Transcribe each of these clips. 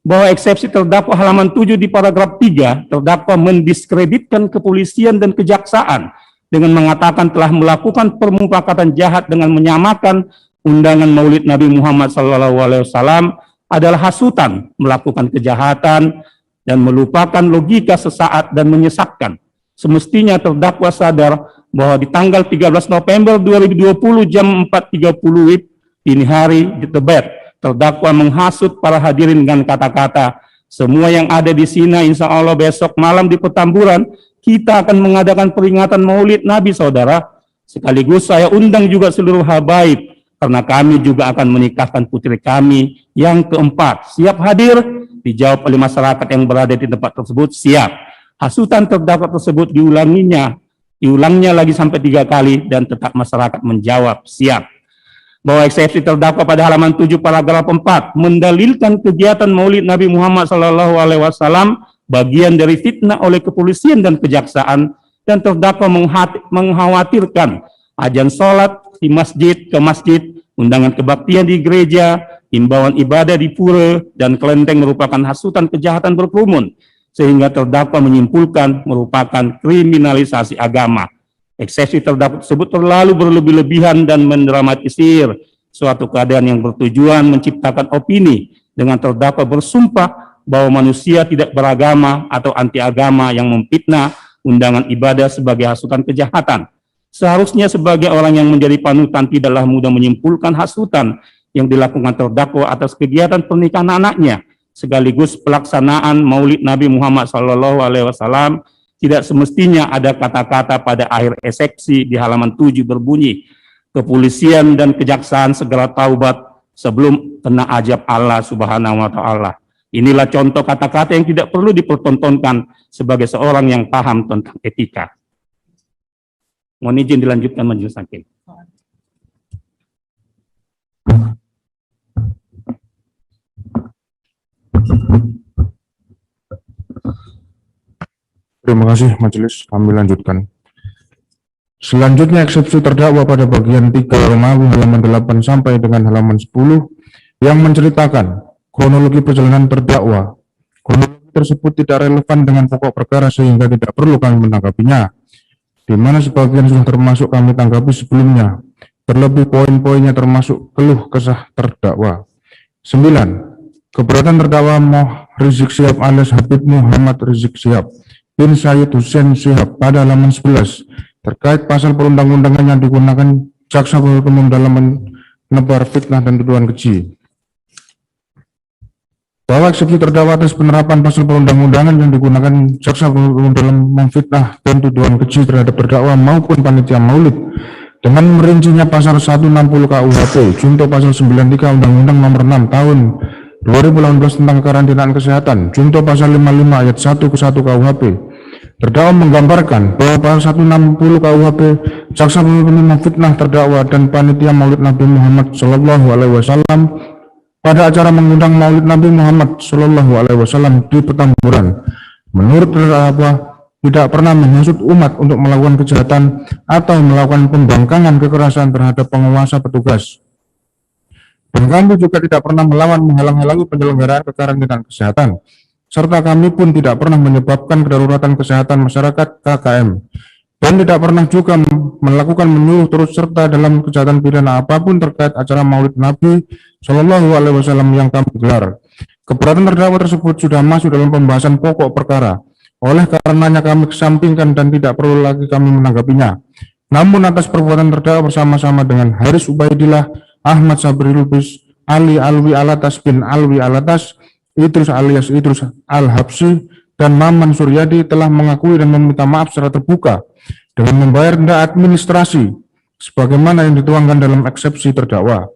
bahwa eksepsi terdakwa halaman 7 di paragraf 3, terdakwa mendiskreditkan kepolisian dan kejaksaan dengan mengatakan telah melakukan permufakatan jahat dengan menyamakan undangan Maulid Nabi Muhammad SAW adalah hasutan melakukan kejahatan dan melupakan logika sesaat dan menyesatkan. Semestinya terdakwa sadar bahwa di tanggal 13 November 2020 jam 4.30 WIB dini hari di Tebet, terdakwa menghasut para hadirin dengan kata-kata, semua yang ada di sini insya Allah besok malam di Petamburan kita akan mengadakan peringatan Maulid Nabi saudara. Sekaligus saya undang juga seluruh habaib karena kami juga akan menikahkan putri kami yang keempat. Siap hadir? Dijawab oleh masyarakat yang berada di tempat tersebut, siap. Hasutan terdakwa tersebut diulangnya lagi sampai 3 kali dan tetap masyarakat menjawab siap. Bahwa eksepsi terdakwa pada halaman 7 paragraf 4 mendalilkan kegiatan Maulid Nabi Muhammad SAW bagian dari fitnah oleh kepolisian dan kejaksaan, dan terdakwa mengkhawatirkan ajan sholat di masjid ke masjid, undangan kebaktian di gereja, himbauan ibadah di pura dan kelenteng merupakan hasutan kejahatan berkerumun, sehingga terdakwa menyimpulkan merupakan kriminalisasi agama. Eksepsi terdakwa tersebut terlalu berlebih-lebihan dan mendramatisir suatu keadaan yang bertujuan menciptakan opini dengan terdakwa bersumpah bahwa manusia tidak beragama atau anti agama yang memfitnah undangan ibadah sebagai hasutan kejahatan. Seharusnya sebagai orang yang menjadi panutan tidaklah mudah menyimpulkan hasutan yang dilakukan terdakwa atas kegiatan pernikahan anaknya, sekaligus pelaksanaan Maulid Nabi Muhammad SAW. Tidak semestinya ada kata-kata pada akhir eksepsi di halaman 7 berbunyi, kepolisian dan kejaksaan segera taubat sebelum kena ajab Allah Subhanahu wa Ta'ala. Inilah contoh kata-kata yang tidak perlu dipertontonkan sebagai seorang yang paham tentang etika. Mohon izin dilanjutkan majelis hakim. Terima kasih majelis, kami lanjutkan. Selanjutnya eksepsi terdakwa pada bagian 3 Romawi halaman 8 sampai dengan halaman 10 yang menceritakan kronologi perjalanan terdakwa. Kronologi tersebut tidak relevan dengan pokok perkara sehingga tidak perlu kami menanggapinya, di mana sebagian sudah termasuk kami tanggapi sebelumnya. Terlebih poin-poinnya termasuk keluh kesah terdakwa. 9. Keberatan terdakwa Rizik Syihab alias Habib Muhammad Rizik Syihab bin Syed Hussein Syihab pada halaman 11 terkait pasal perundang-undangan yang digunakan jaksa penuntut umum dalam menebar fitnah dan tuduhan keji. Bahwa eksepsi terdakwa atas penerapan pasal perundang-undangan yang digunakan jaksa penuntut umum dalam memfitnah dan tuduhan keji terhadap terdakwa maupun panitia maulid dengan merincinya pasal 160 KUHP junto pasal 93 Undang-Undang Nomor 6 Tahun 2018 tentang kekarantinaan kesehatan junto pasal 55 ayat 1 ke 1 KUHP. Terdakwa menggambarkan bahwa pasal 160 KUHP jaksa penuntut umum memfitnah terdakwa dan panitia Maulid Nabi Muhammad SAW pada acara mengundang Maulid Nabi Muhammad SAW di Petamburan. Menurut terdakwa tidak pernah menghasut umat untuk melakukan kejahatan atau melakukan pembangkangan kekerasan terhadap penguasa petugas. Dan kami juga tidak pernah melawan menghalang-halangi penyelenggaraan kekarantinaan kesehatan, serta kami pun tidak pernah menyebabkan kedaruratan kesehatan masyarakat KKM, dan tidak pernah juga melakukan menyuruh turut serta dalam kejahatan pidana apapun terkait acara Maulid Nabi SAW yang kami gelar. Keberatan terdakwa tersebut sudah masuk dalam pembahasan pokok perkara, oleh karenanya kami kesampingkan dan tidak perlu lagi kami menanggapinya. Namun atas perbuatan terdakwa bersama-sama dengan Haris Ubaidillah, Ahmad Sabri Lubis, Ali Alwi Alatas bin Alwi Alatas, Idrus alias Idrus Al-Habsi, dan Maman Suryadi telah mengakui dan meminta maaf secara terbuka dengan membayar denda administrasi sebagaimana yang dituangkan dalam eksepsi terdakwa,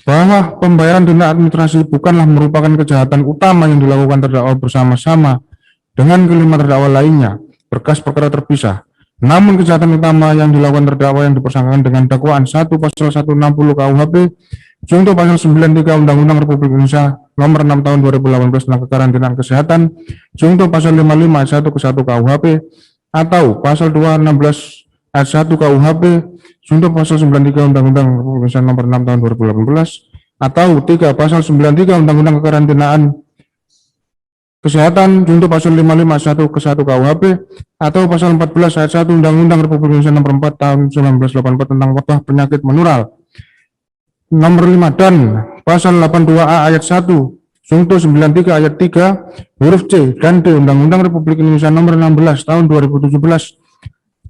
bahwa pembayaran denda administrasi bukanlah merupakan kejahatan utama yang dilakukan terdakwa bersama-sama dengan kelima terdakwa lainnya berkas perkara terpisah. Namun kejahatan utama yang dilakukan terdakwa yang dipersangkakan dengan dakwaan 1 pasal 160 KUHP junto pasal 93 Undang-Undang Republik Indonesia Nomor 6 Tahun 2018 tentang kekarantinaan kesehatan junto pasal 55 ayat 1 ke 1 KUHP atau pasal 216 ayat 1 KUHP junto pasal 93 Undang-Undang Republik Indonesia Nomor 6 Tahun 2018 atau 3 pasal 93 Undang-Undang Kekarantinaan Kesehatan junto pasal 551 ke 1 KUHP atau pasal 14 ayat 1 Undang-Undang Republik Indonesia nomor 4 tahun 1984 tentang wabah penyakit menular. Nomor 5 dan pasal 82A ayat 1 junto 93 ayat 3 huruf C dan D Undang-Undang Republik Indonesia nomor 16 tahun 2017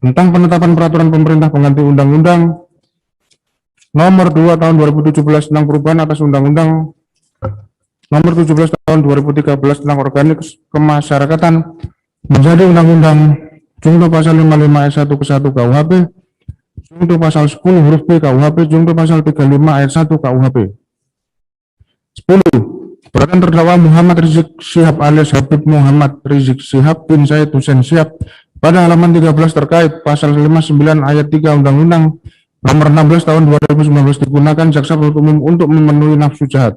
tentang penetapan peraturan pemerintah pengganti Undang-Undang nomor 2 tahun 2017 tentang perubahan atas Undang-Undang nomor 17 tahun 2013 tentang organik kemasyarakatan menjadi Undang-Undang junto pasal 55 ayat 1 ke 1 KUHP, junto pasal 10 huruf B KUHP, junto pasal 35 ayat 1 KUHP. 10. Keberatan terdakwa Muhammad Rizik Syihab alias Habib Muhammad Rizik Syihab bin Said Hussein Syihab pada halaman 13 terkait pasal 59 ayat 3 Undang-Undang nomor 16 tahun 2019 digunakan jaksa penuntut umum untuk memenuhi nafsu jahat.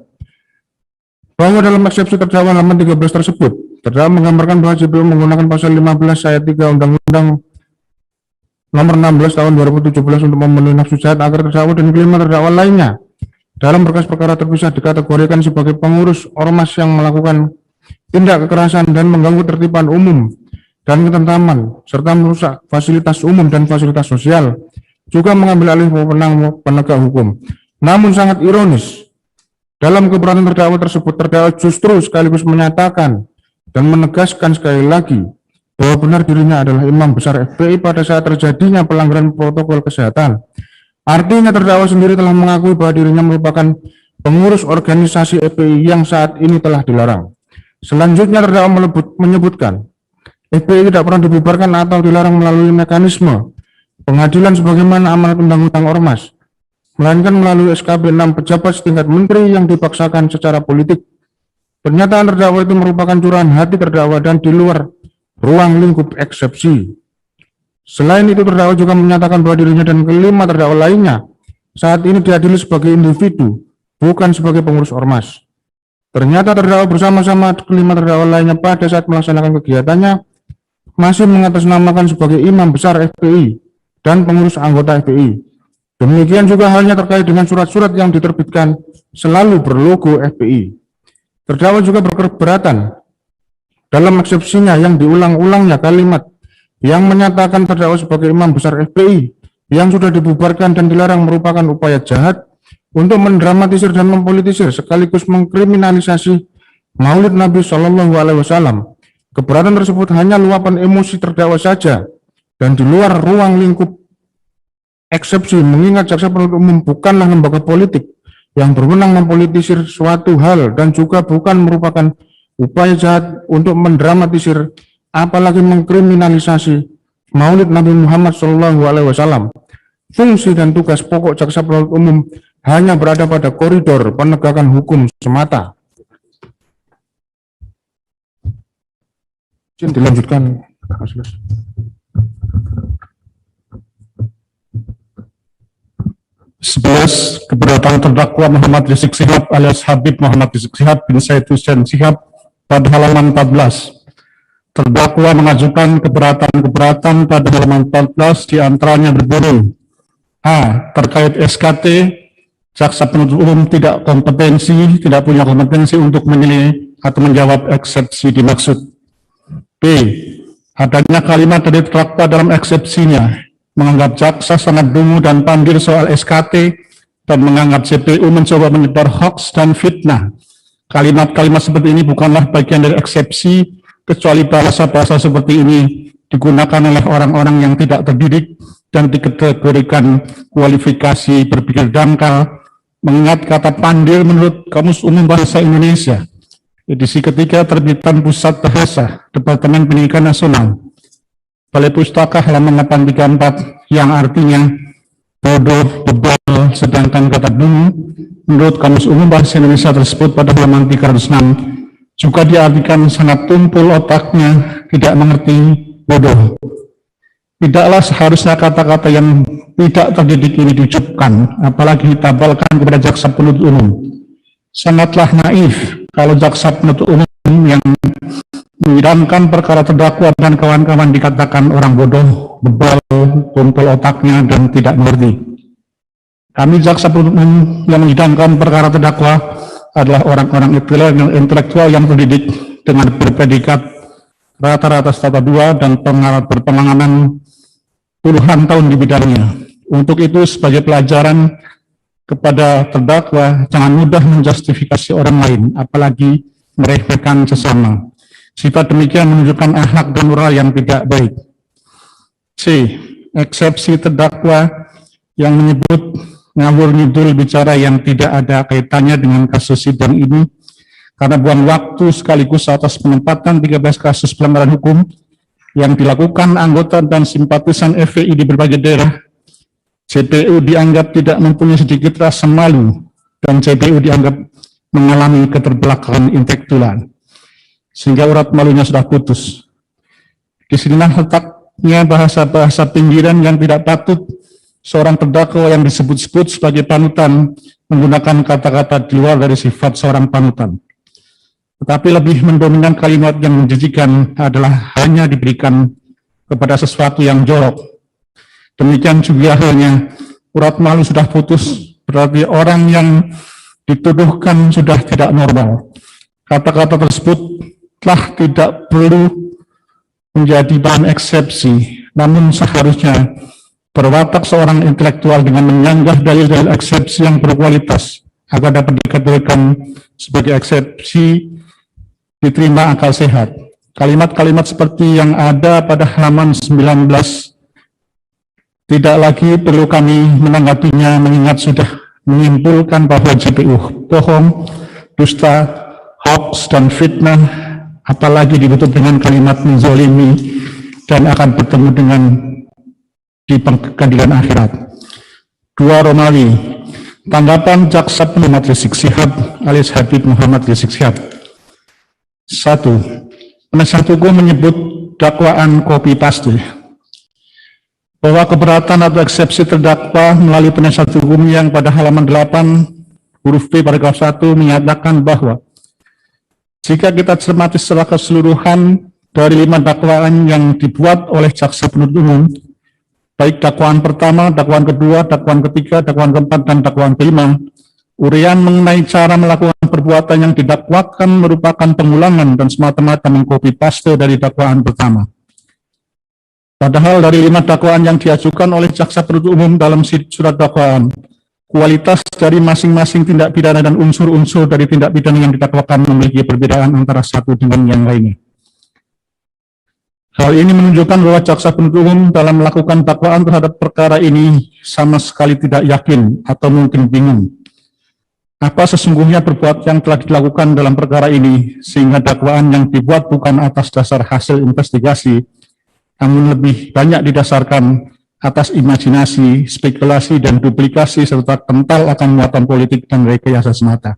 Bahwa dalam eksepsi terdakwa halaman 13 tersebut, terdakwa menggambarkan bahwa JPU menggunakan pasal 15 ayat 3 Undang-Undang nomor 16 tahun 2017 untuk memenuhi nafsu jahat agar terdakwa dan kelima terdakwa lainnya dalam berkas perkara terpisah dikategorikan sebagai pengurus ormas yang melakukan tindak kekerasan dan mengganggu tertiban umum dan ketentraman serta merusak fasilitas umum dan fasilitas sosial, juga mengambil alih wewenang penegak hukum. Namun sangat ironis, dalam keberatan terdakwa tersebut, terdakwa justru sekaligus menyatakan dan menegaskan sekali lagi bahwa benar dirinya adalah imam besar FPI pada saat terjadinya pelanggaran protokol kesehatan. Artinya terdakwa sendiri telah mengakui bahwa dirinya merupakan pengurus organisasi FPI yang saat ini telah dilarang. Selanjutnya terdakwa menyebutkan FPI tidak pernah dibubarkan atau dilarang melalui mekanisme pengadilan sebagaimana amanat Undang-Undang Ormas, melainkan melalui SKB 6 pejabat setingkat menteri yang dipaksakan secara politik. Pernyataan terdakwa itu merupakan curahan hati terdakwa dan di luar ruang lingkup eksepsi. Selain itu, terdakwa juga menyatakan bahwa dirinya dan kelima terdakwa lainnya saat ini diadili sebagai individu, bukan sebagai pengurus ormas. Ternyata terdakwa bersama-sama kelima terdakwa lainnya pada saat melaksanakan kegiatannya masih mengatasnamakan sebagai imam besar FPI dan pengurus anggota FPI. Demikian juga halnya terkait dengan surat-surat yang diterbitkan selalu berlogo FPI. Terdakwa juga berkeberatan dalam eksepsinya yang diulang-ulangnya kalimat yang menyatakan terdakwa sebagai imam besar FPI yang sudah dibubarkan dan dilarang merupakan upaya jahat untuk mendramatisir dan mempolitisir sekaligus mengkriminalisasi Maulid Nabi Shallallahu Alaihi Wasallam. Keberatan tersebut hanya luapan emosi terdakwa saja dan di luar ruang lingkup eksepsi, mengingat jaksa penuntut umum bukanlah lembaga politik yang berwenang mempolitisir suatu hal dan juga bukan merupakan upaya jahat untuk mendramatisir apalagi mengkriminalisasi Maulid Nabi Muhammad SAW. Fungsi dan tugas pokok jaksa penuntut umum hanya berada pada koridor penegakan hukum semata. Dilanjutkan, Mas. 11. Keberatan terdakwa Muhammad Rizik Syihab alias Habib Muhammad Rizik Syihab bin Said Hussein Syihab pada halaman 14. Terdakwa mengajukan keberatan pada halaman 14 diantaranya berbunyi: A. Terkait SKT, jaksa penuntut umum tidak punya kompetensi untuk menilai atau menjawab eksepsi dimaksud. B. Adanya kalimat dari terdakwa dalam eksepsinya menganggap jaksa sangat dungu dan pandir soal SKT dan menganggap JPU mencoba menyebar hoaks dan fitnah. Kalimat-kalimat seperti ini bukanlah bagian dari eksepsi, kecuali bahasa-bahasa seperti ini digunakan oleh orang-orang yang tidak terdidik dan dikategorikan kualifikasi berpikir dangkal. Mengingat kata pandir menurut Kamus Umum Bahasa Indonesia, edisi ketiga terbitan Pusat Bahasa, Departemen Pendidikan Nasional, Balai Pustaka halaman 834, yang artinya bodoh, bebal, sedangkan kata dungu menurut Kamus Umum Bahasa Indonesia tersebut pada halaman 306 juga diartikan sangat tumpul otaknya, tidak mengerti, bodoh. Tidaklah seharusnya kata-kata yang tidak terdidik ini diucapkan, apalagi ditabalkan kepada jaksa penuntut umum. Sangatlah naif kalau jaksa penuntut umum yang menyidangkan perkara terdakwa dan kawan-kawan dikatakan orang bodoh, bebal, tumpul otaknya, dan tidak mengerti. Kami jaksa penuntut umum yang menyidangkan perkara terdakwa adalah orang-orang intelektual yang terdidik dengan berpredikat rata-rata strata 2 dan berpengalaman puluhan tahun di bidangnya. Untuk itu, sebagai pelajaran kepada terdakwa, jangan mudah menjustifikasi orang lain, apalagi meremehkan sesama. Sifat demikian menunjukkan akhlak dan moral yang tidak baik. C. Eksepsi terdakwa yang menyebut ngawur ngidul bicara yang tidak ada kaitannya dengan kasus sidang ini karena buang waktu sekaligus atas penempatan 13 kasus pelanggaran hukum yang dilakukan anggota dan simpatisan FPI di berbagai daerah. JPU dianggap tidak mempunyai sedikit rasa malu dan JPU dianggap mengalami keterbelakangan intelektual sehingga urat malunya sudah putus. Disinilah letaknya bahasa-bahasa pinggiran yang tidak patut seorang terdakwa yang disebut-sebut sebagai panutan menggunakan kata-kata di luar dari sifat seorang panutan. Tetapi lebih mendominan kalimat yang menjijikan adalah hanya diberikan kepada sesuatu yang jorok. Demikian juga halnya urat malu sudah putus, berarti orang yang dituduhkan sudah tidak normal. Kata-kata tersebut telah tidak perlu menjadi bahan eksepsi, namun seharusnya berwatak seorang intelektual dengan menyanggah dalil-dalil eksepsi yang berkualitas agar dapat dikategorikan sebagai eksepsi diterima akal sehat. Kalimat-kalimat seperti yang ada pada halaman 19 tidak lagi perlu kami menanggapinya, mengingat sudah menyimpulkan bahwa JPU bohong, dusta, hoax, dan fitnah, apalagi ditutup dengan kalimat menzolimi dan akan bertemu dengan di pengadilan akhirat. 2 Romawi, tanggapan jaksa penuntut Rizik Syihab alias Habib Muhammad Rizik Syihab. 1. Penasihat hukum menyebut dakwaan copy paste bahwa keberatan atau eksepsi terdakwa melalui penasihat hukum yang pada halaman 8 huruf B paragraf 1 menyatakan bahwa jika kita cermati secara keseluruhan dari 5 dakwaan yang dibuat oleh jaksa penuntut umum, baik dakwaan pertama, dakwaan kedua, dakwaan ketiga, dakwaan keempat, dan dakwaan kelima, uraian mengenai cara melakukan perbuatan yang didakwakan merupakan pengulangan dan semata-mata mengcopy paste dari dakwaan pertama. Padahal dari 5 dakwaan yang diajukan oleh jaksa penuntut umum dalam surat dakwaan, kualitas dari masing-masing tindak pidana dan unsur-unsur dari tindak pidana yang didakwakan memiliki perbedaan antara satu dengan yang lainnya. Hal ini menunjukkan bahwa jaksa penuntut umum dalam melakukan dakwaan terhadap perkara ini sama sekali tidak yakin atau mungkin bingung apa sesungguhnya perbuatan yang telah dilakukan dalam perkara ini, sehingga dakwaan yang dibuat bukan atas dasar hasil investigasi, namun lebih banyak didasarkan atas imajinasi, spekulasi, dan duplikasi serta kental akan muatan politik dan rekayasa semata.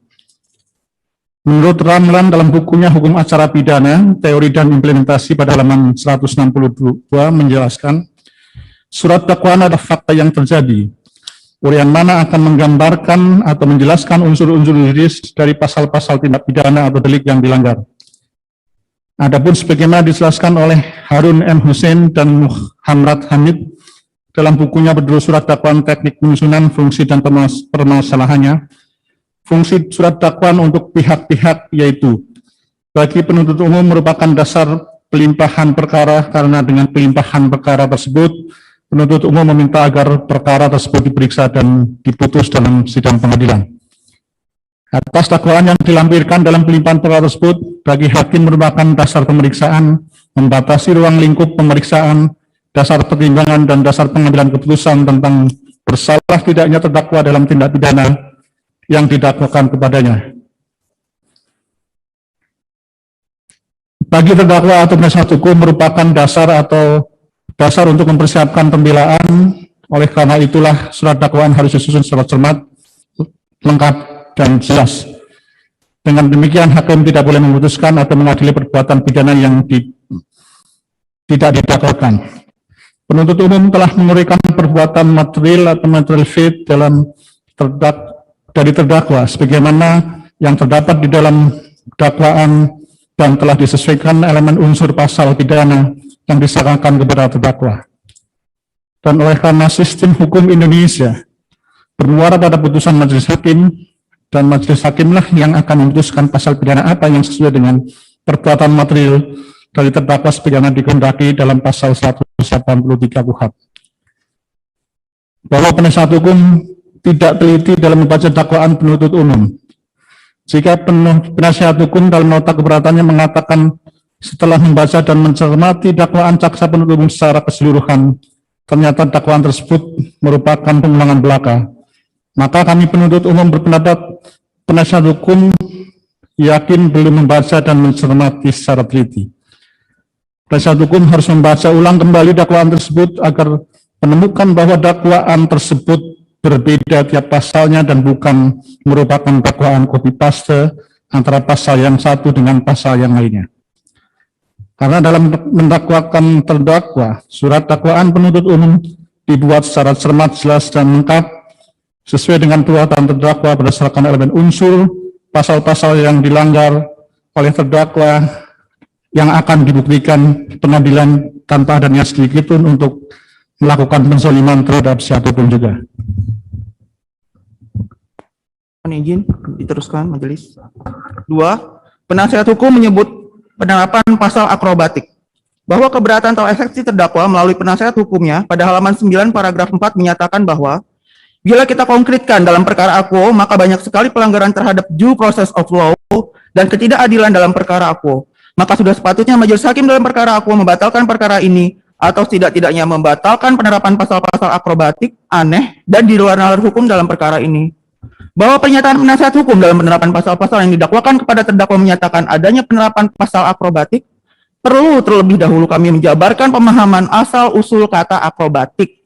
Menurut Ramlan dalam bukunya Hukum Acara Pidana, Teori dan Implementasi pada halaman 162 menjelaskan, surat dakwaan adalah fakta yang terjadi, uraian mana akan menggambarkan atau menjelaskan unsur-unsur juridis dari pasal-pasal tindak pidana atau delik yang dilanggar. Adapun sebagaimana dijelaskan oleh Harun M. Hussein dan Muhammad Hamid dalam bukunya berjudul Surat Dakwaan Teknik Penyusunan, Fungsi dan Permasalahannya, fungsi surat dakwaan untuk pihak-pihak yaitu bagi penuntut umum merupakan dasar pelimpahan perkara, karena dengan pelimpahan perkara tersebut penuntut umum meminta agar perkara tersebut diperiksa dan diputus dalam sidang pengadilan. Atas dakwaan yang dilampirkan dalam pelimpahan perkara tersebut, bagi hakim merupakan dasar pemeriksaan, membatasi ruang lingkup pemeriksaan, dasar pertimbangan, dan dasar pengambilan keputusan tentang bersalah tidaknya terdakwa dalam tindak pidana yang didakwakan kepadanya. Bagi terdakwa atau penasihat hukum merupakan dasar untuk mempersiapkan pembelaan. Oleh karena itulah surat dakwaan harus disusun secara cermat, lengkap, dan jelas. Dengan demikian hakim tidak boleh memutuskan atau mengadili perbuatan pidana yang tidak didakwakan. Penuntut umum telah menguraikan perbuatan material atau material fit dari terdakwa sebagaimana yang terdapat di dalam dakwaan dan telah disesuaikan elemen unsur pasal pidana yang disangkakan kepada terdakwa. Dan oleh karena sistem hukum Indonesia bermuara pada putusan majelis hakim, dan majelis hakimlah yang akan memutuskan pasal pidana apa yang sesuai dengan perbuatan material dari terdakwa sebagaimana dikehendaki dalam pasal 183 KUHP. Bahwa penasihat hukum tidak teliti dalam membaca dakwaan penuntut umum. Jika penasihat hukum dalam nota keberatannya mengatakan setelah membaca dan mencermati dakwaan jaksa penuntut umum secara keseluruhan, ternyata dakwaan tersebut merupakan pengulangan belaka, maka kami penuntut umum berpendapat penasihat hukum yakin belum membaca dan mencermati secara teliti. Penasihat hukum harus membaca ulang kembali dakwaan tersebut agar menemukan bahwa dakwaan tersebut berbeda tiap pasalnya dan bukan merupakan dakwaan copy paste antara pasal yang satu dengan pasal yang lainnya. Karena dalam mendakwakan terdakwa, surat dakwaan penuntut umum dibuat secara cermat, jelas, dan lengkap sesuai dengan perbuatan terdakwa berdasarkan elemen unsur, pasal-pasal yang dilanggar oleh terdakwa yang akan dibuktikan pengadilan tanpa adanya sedikit pun untuk melakukan penzaliman terhadap siapapun juga. Izin diteruskan majelis. 2. Penasihat hukum menyebut penerapan pasal akrobatik bahwa keberatan atau eksepsi terdakwa melalui penasihat hukumnya pada halaman 9 paragraf 4 menyatakan bahwa bila kita konkretkan dalam perkara akuo, maka banyak sekali pelanggaran terhadap due process of law dan ketidakadilan dalam perkara akuo. Maka sudah sepatutnya majelis hakim dalam perkara akuo membatalkan perkara ini atau tidak-tidaknya membatalkan penerapan pasal-pasal akrobatik, aneh, dan di luar nalar hukum dalam perkara ini. Bahwa pernyataan penasihat hukum dalam penerapan pasal-pasal yang didakwakan kepada terdakwa menyatakan adanya penerapan pasal akrobatik, perlu terlebih dahulu kami menjabarkan pemahaman asal-usul kata akrobatik.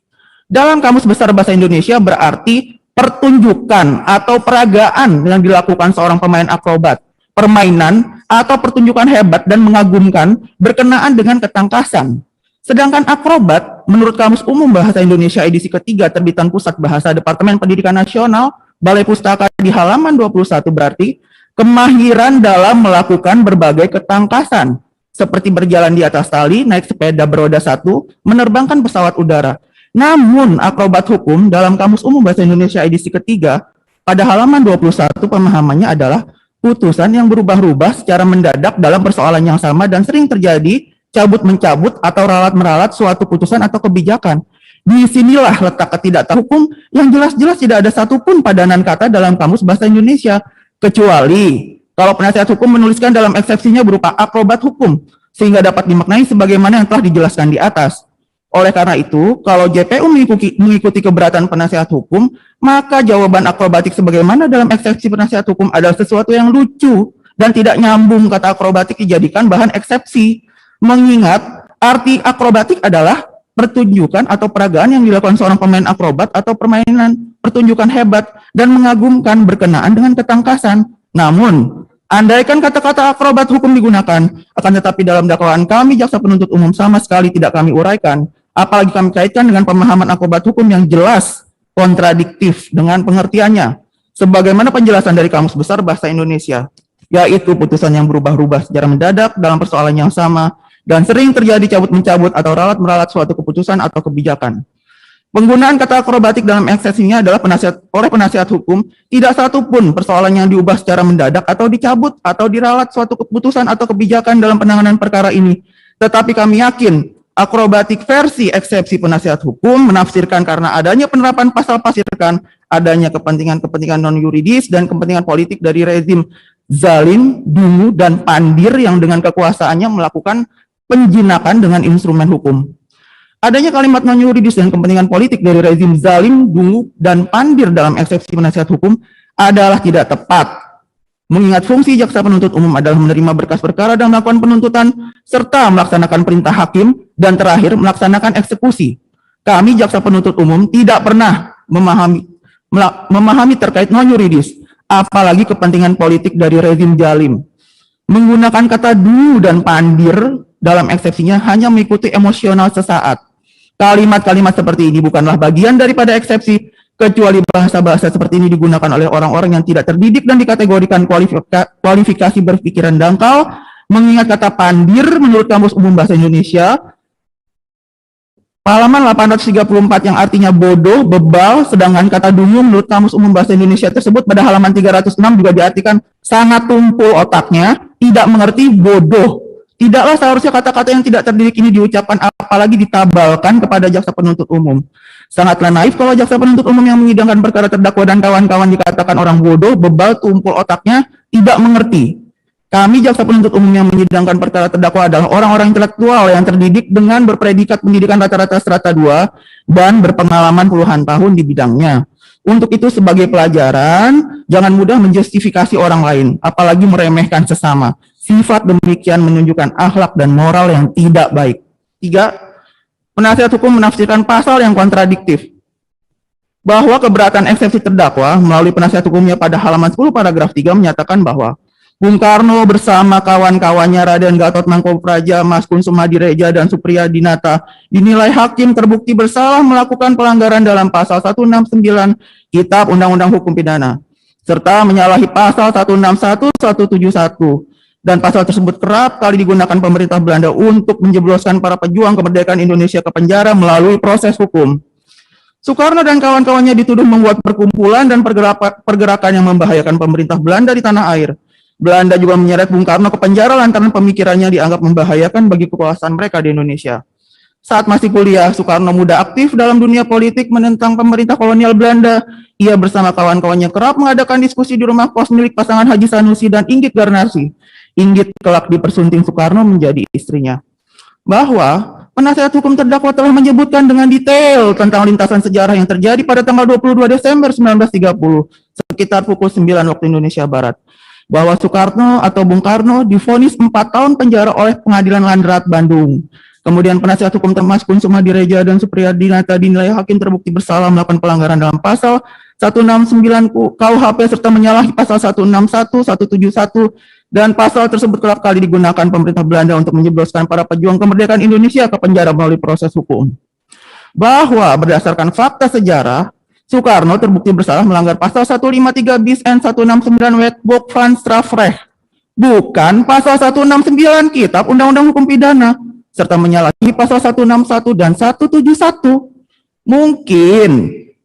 Dalam Kamus Besar Bahasa Indonesia berarti pertunjukan atau peragaan yang dilakukan seorang pemain akrobat, permainan atau pertunjukan hebat dan mengagumkan berkenaan dengan ketangkasan. Sedangkan akrobat, menurut Kamus Umum Bahasa Indonesia edisi ketiga terbitan Pusat Bahasa Departemen Pendidikan Nasional, Balai Pustaka di halaman 21 berarti kemahiran dalam melakukan berbagai ketangkasan, seperti berjalan di atas tali, naik sepeda beroda satu, menerbangkan pesawat udara. Namun, akrobat hukum dalam Kamus Umum Bahasa Indonesia edisi ketiga, pada halaman 21 pemahamannya adalah putusan yang berubah-ubah secara mendadak dalam persoalan yang sama dan sering terjadi cabut-mencabut atau ralat-meralat suatu putusan atau kebijakan. Disinilah letak ketidaktahuan hukum yang jelas-jelas tidak ada satupun padanan kata dalam Kamus Bahasa Indonesia, kecuali kalau penasihat hukum menuliskan dalam eksepsinya berupa akrobat hukum, sehingga dapat dimaknai sebagaimana yang telah dijelaskan di atas. Oleh karena itu, kalau JPU mengikuti keberatan penasihat hukum, maka jawaban akrobatik sebagaimana dalam eksepsi penasihat hukum adalah sesuatu yang lucu dan tidak nyambung. Kata akrobatik dijadikan bahan eksepsi, mengingat arti akrobatik adalah pertunjukan atau peragaan yang dilakukan seorang pemain akrobat atau permainan pertunjukan hebat dan mengagumkan berkenaan dengan ketangkasan. Namun, andaikan kata-kata akrobat hukum digunakan, akan tetapi dalam dakwaan kami jaksa penuntut umum sama sekali tidak kami uraikan, apalagi kami kaitkan dengan pemahaman akrobat hukum yang jelas kontradiktif dengan pengertiannya, sebagaimana penjelasan dari Kamus Besar Bahasa Indonesia, yaitu putusan yang berubah-ubah secara mendadak dalam persoalan yang sama, dan sering terjadi cabut-mencabut atau ralat-meralat suatu keputusan atau kebijakan. Penggunaan kata akrobatik dalam eksepsinya adalah oleh penasihat hukum, tidak satupun persoalan yang diubah secara mendadak atau dicabut atau diralat suatu keputusan atau kebijakan dalam penanganan perkara ini. Tetapi kami yakin, akrobatik versi eksepsi penasihat hukum menafsirkan karena adanya penerapan pasal pasirkan, adanya kepentingan-kepentingan non-yuridis dan kepentingan politik dari rezim zalim, dungu, dan pandir yang dengan kekuasaannya melakukan penjinakan dengan instrumen hukum. Adanya kalimat non-yuridis dan kepentingan politik dari rezim zalim, dungu, dan pandir dalam eksepsi penasihat hukum adalah tidak tepat. Mengingat fungsi jaksa penuntut umum adalah menerima berkas perkara dan melakukan penuntutan, serta melaksanakan perintah hakim, dan terakhir melaksanakan eksekusi. Kami jaksa penuntut umum tidak pernah memahami terkait non-yuridis, apalagi kepentingan politik dari rezim zalim. Menggunakan kata dungu dan pandir dalam eksepsinya hanya mengikuti emosional sesaat. Kalimat-kalimat seperti ini bukanlah bagian daripada eksepsi, kecuali bahasa-bahasa seperti ini digunakan oleh orang-orang yang tidak terdidik dan dikategorikan kualifikasi berpikiran dangkal. Mengingat kata pandir menurut Kamus Umum Bahasa Indonesia, halaman 834 yang artinya bodoh, bebal, sedangkan kata dungu menurut Kamus Umum Bahasa Indonesia tersebut pada halaman 306 juga diartikan sangat tumpul otaknya, tidak mengerti, bodoh. Tidaklah seharusnya kata-kata yang tidak terdidik ini diucapkan, apalagi ditabalkan kepada jaksa penuntut umum. Sangatlah naif kalau jaksa penuntut umum yang menyidangkan perkara terdakwa dan kawan-kawan dikatakan orang bodoh, bebal, tumpul otaknya, tidak mengerti. Kami jaksa penuntut umum yang menyidangkan perkara terdakwa adalah orang-orang intelektual yang terdidik dengan berpredikat pendidikan rata-rata strata 2 dan berpengalaman puluhan tahun di bidangnya. Untuk itu sebagai pelajaran, jangan mudah menjustifikasi orang lain, apalagi meremehkan sesama. Sifat demikian menunjukkan akhlak dan moral yang tidak baik. 3. Penasihat hukum menafsirkan pasal yang kontradiktif. Bahwa keberatan eksepsi terdakwa melalui penasihat hukumnya pada halaman 10 paragraf 3 menyatakan bahwa Bung Karno bersama kawan-kawannya Raden Gatot Mangkopraja, Mas Kun Sumadireja, dan Supriya Dinata dinilai hakim terbukti bersalah melakukan pelanggaran dalam pasal 169 Kitab Undang-Undang Hukum Pidana, serta menyalahi pasal 161, 171, dan pasal tersebut kerap kali digunakan pemerintah Belanda untuk menjebloskan para pejuang kemerdekaan Indonesia ke penjara melalui proses hukum. Soekarno dan kawan-kawannya dituduh membuat perkumpulan dan pergerakan yang membahayakan pemerintah Belanda di tanah air. Belanda juga menyeret Bung Karno ke penjara lantaran pemikirannya dianggap membahayakan bagi kekuasaan mereka di Indonesia. Saat masih kuliah, Soekarno muda aktif dalam dunia politik menentang pemerintah kolonial Belanda. Ia bersama kawan-kawannya kerap mengadakan diskusi di rumah kos milik pasangan Haji Sanusi dan Inggit Garnasi. Inggit kelak dipersunting Soekarno menjadi istrinya. Bahwa penasihat hukum terdakwa telah menyebutkan dengan detail tentang lintasan sejarah yang terjadi pada tanggal 22 Desember 1930, sekitar pukul 9 waktu Indonesia Barat. Bahwa Soekarno atau Bung Karno divonis 4 tahun penjara oleh Pengadilan Landrat Bandung. Kemudian penasihat hukum Mas Kun Sumadireja dan Supriya Dinata dinilai hakim terbukti bersalah melakukan pelanggaran dalam pasal 169 KUHP serta menyalahi pasal 161, 171, dan pasal tersebut kerap kali digunakan pemerintah Belanda untuk menjebloskan para pejuang kemerdekaan Indonesia ke penjara melalui proses hukum. Bahwa berdasarkan fakta sejarah, Soekarno terbukti bersalah melanggar pasal 153 bis and 169 Wetboek van Strafrecht, bukan pasal 169 Kitab Undang-Undang Hukum Pidana, serta menyalahi pasal 161 dan 171. Mungkin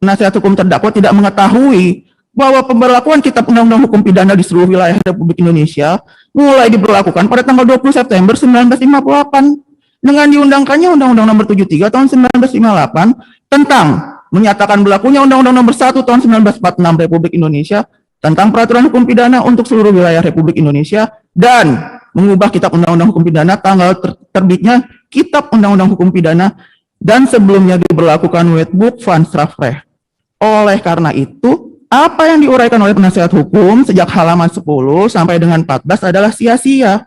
penasihat hukum terdakwa tidak mengetahui bahwa pemberlakuan Kitab Undang-Undang Hukum Pidana di seluruh wilayah Republik Indonesia mulai diberlakukan pada tanggal 20 September 1958 dengan diundangkannya Undang-Undang Nomor 73 tahun 1958 tentang menyatakan berlakunya Undang-Undang Nomor 1 tahun 1946 Republik Indonesia tentang peraturan hukum pidana untuk seluruh wilayah Republik Indonesia dan mengubah Kitab Undang-Undang Hukum Pidana tanggal terbitnya Kitab Undang-Undang Hukum Pidana dan sebelumnya diberlakukan Wetboek van Strafrecht. Oleh karena itu, apa yang diuraikan oleh penasihat hukum sejak halaman 10 sampai dengan 14 adalah sia-sia.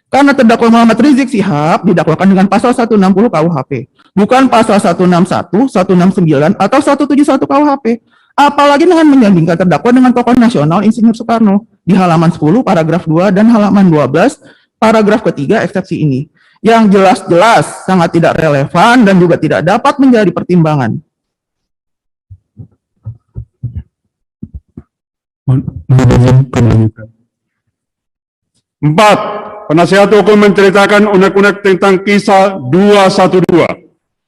Karena terdakwa Muhammad Rizik Syihab didakwakan dengan pasal 160 KUHP, bukan pasal 161, 169, atau 171 KUHP. Apalagi dengan menyandingkan terdakwa dengan tokoh nasional Insinyur Soekarno di halaman 10 paragraf 2 dan halaman 12 paragraf ketiga eksepsi ini, yang jelas-jelas sangat tidak relevan dan juga tidak dapat menjadi pertimbangan. Empat, penasihat hukum menceritakan unek-unek tentang kisah 212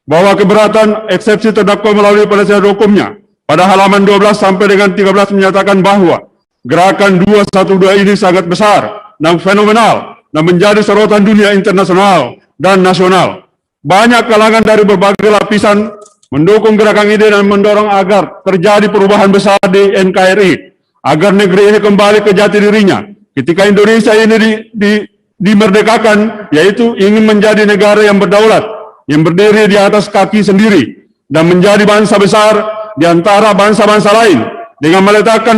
bahwa keberatan eksepsi terdakwa melalui penasihat hukumnya pada halaman 12 sampai dengan 13 menyatakan bahwa gerakan 212 ini sangat besar dan fenomenal dan menjadi sorotan dunia internasional dan nasional. Banyak kalangan dari berbagai lapisan mendukung gerakan ini dan mendorong agar terjadi perubahan besar di NKRI, agar negeri ini kembali ke jati dirinya. Ketika Indonesia ini dimerdekakan, yaitu ingin menjadi negara yang berdaulat, yang berdiri di atas kaki sendiri, dan menjadi bangsa besar di antara bangsa-bangsa lain, dengan meletakkan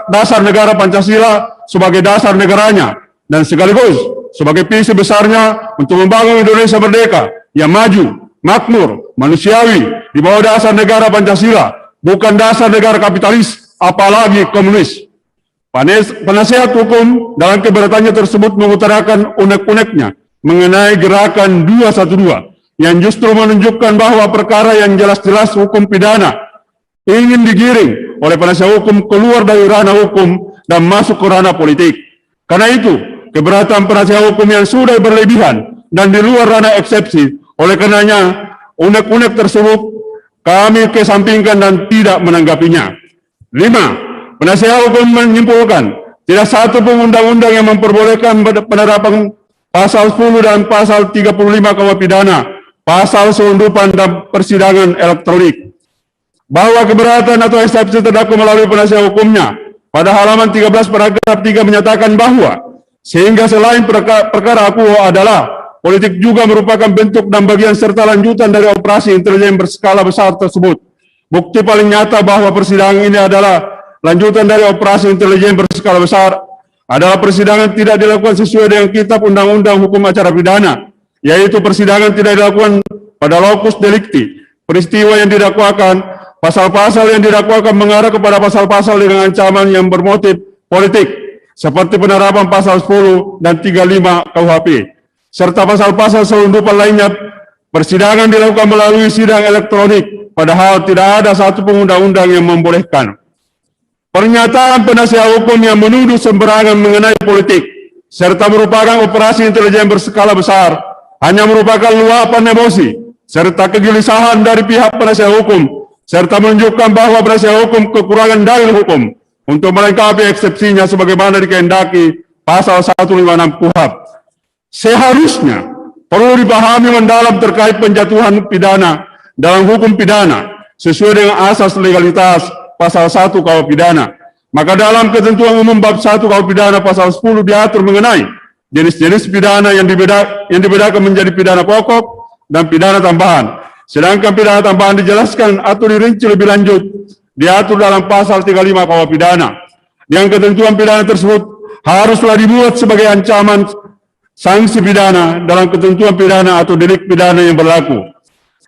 dasar negara Pancasila sebagai dasar negaranya, dan sekaligus sebagai visi besarnya untuk membangun Indonesia merdeka, yang maju, makmur, manusiawi, di bawah dasar negara Pancasila, bukan dasar negara kapitalis, apalagi komunis. Penasihat hukum dalam keberatannya tersebut mengutarakan unek-uneknya mengenai gerakan 212 yang justru menunjukkan bahwa perkara yang jelas-jelas hukum pidana ingin digiring oleh penasihat hukum keluar dari ranah hukum dan masuk ke ranah politik. Karena itu, keberatan penasihat hukum yang sudah berlebihan dan di luar ranah eksepsi, oleh karenanya unek-unek tersebut kami kesampingkan dan tidak menanggapinya. 5. Penasihat hukum menyimpulkan Tidak satu pun undang-undang yang memperbolehkan penerapan pasal 10 dan pasal 35 KUH pidana, pasal selundupan dan persidangan elektronik. Bahwa keberatan atau eksepsi terdakwa melalui penasihat hukumnya pada halaman 13 paragraf 3 menyatakan bahwa sehingga selain perkara akuo adalah politik juga merupakan bentuk dan bagian serta lanjutan dari operasi intelijen berskala besar tersebut. Bukti paling nyata bahwa persidangan ini adalah lanjutan dari operasi intelijen berskala besar adalah persidangan tidak dilakukan sesuai dengan kitab undang-undang hukum acara pidana, yaitu persidangan tidak dilakukan pada locus delicti, peristiwa yang didakwakan, pasal-pasal yang didakwakan mengarah kepada pasal-pasal dengan ancaman yang bermotif politik, seperti penerapan pasal 10 dan 35 KUHP, serta pasal-pasal selundupan lainnya. Persidangan dilakukan melalui sidang elektronik, padahal tidak ada satu undang-undang yang membolehkan. Pernyataan penasihat hukum yang menuduh sembarangan mengenai politik, serta merupakan operasi intelijen berskala besar, hanya merupakan luapan emosi, serta kegelisahan dari pihak penasihat hukum, serta menunjukkan bahwa penasihat hukum kekurangan dalil hukum untuk melengkapi eksepsinya sebagaimana dikehendaki pasal 156 KUHP. Seharusnya perlu dipahami mendalam terkait penjatuhan pidana dalam hukum pidana sesuai dengan asas legalitas pasal 1 KUH pidana. Maka dalam ketentuan umum bab 1 KUH pidana pasal 10 diatur mengenai jenis-jenis pidana yang dibedakan menjadi pidana pokok dan pidana tambahan. Sedangkan pidana tambahan dijelaskan atau dirinci lebih lanjut diatur dalam pasal 35 KUH pidana. Yang ketentuan pidana tersebut haruslah dibuat sebagai ancaman sanksi pidana dalam ketentuan pidana atau delik pidana yang berlaku.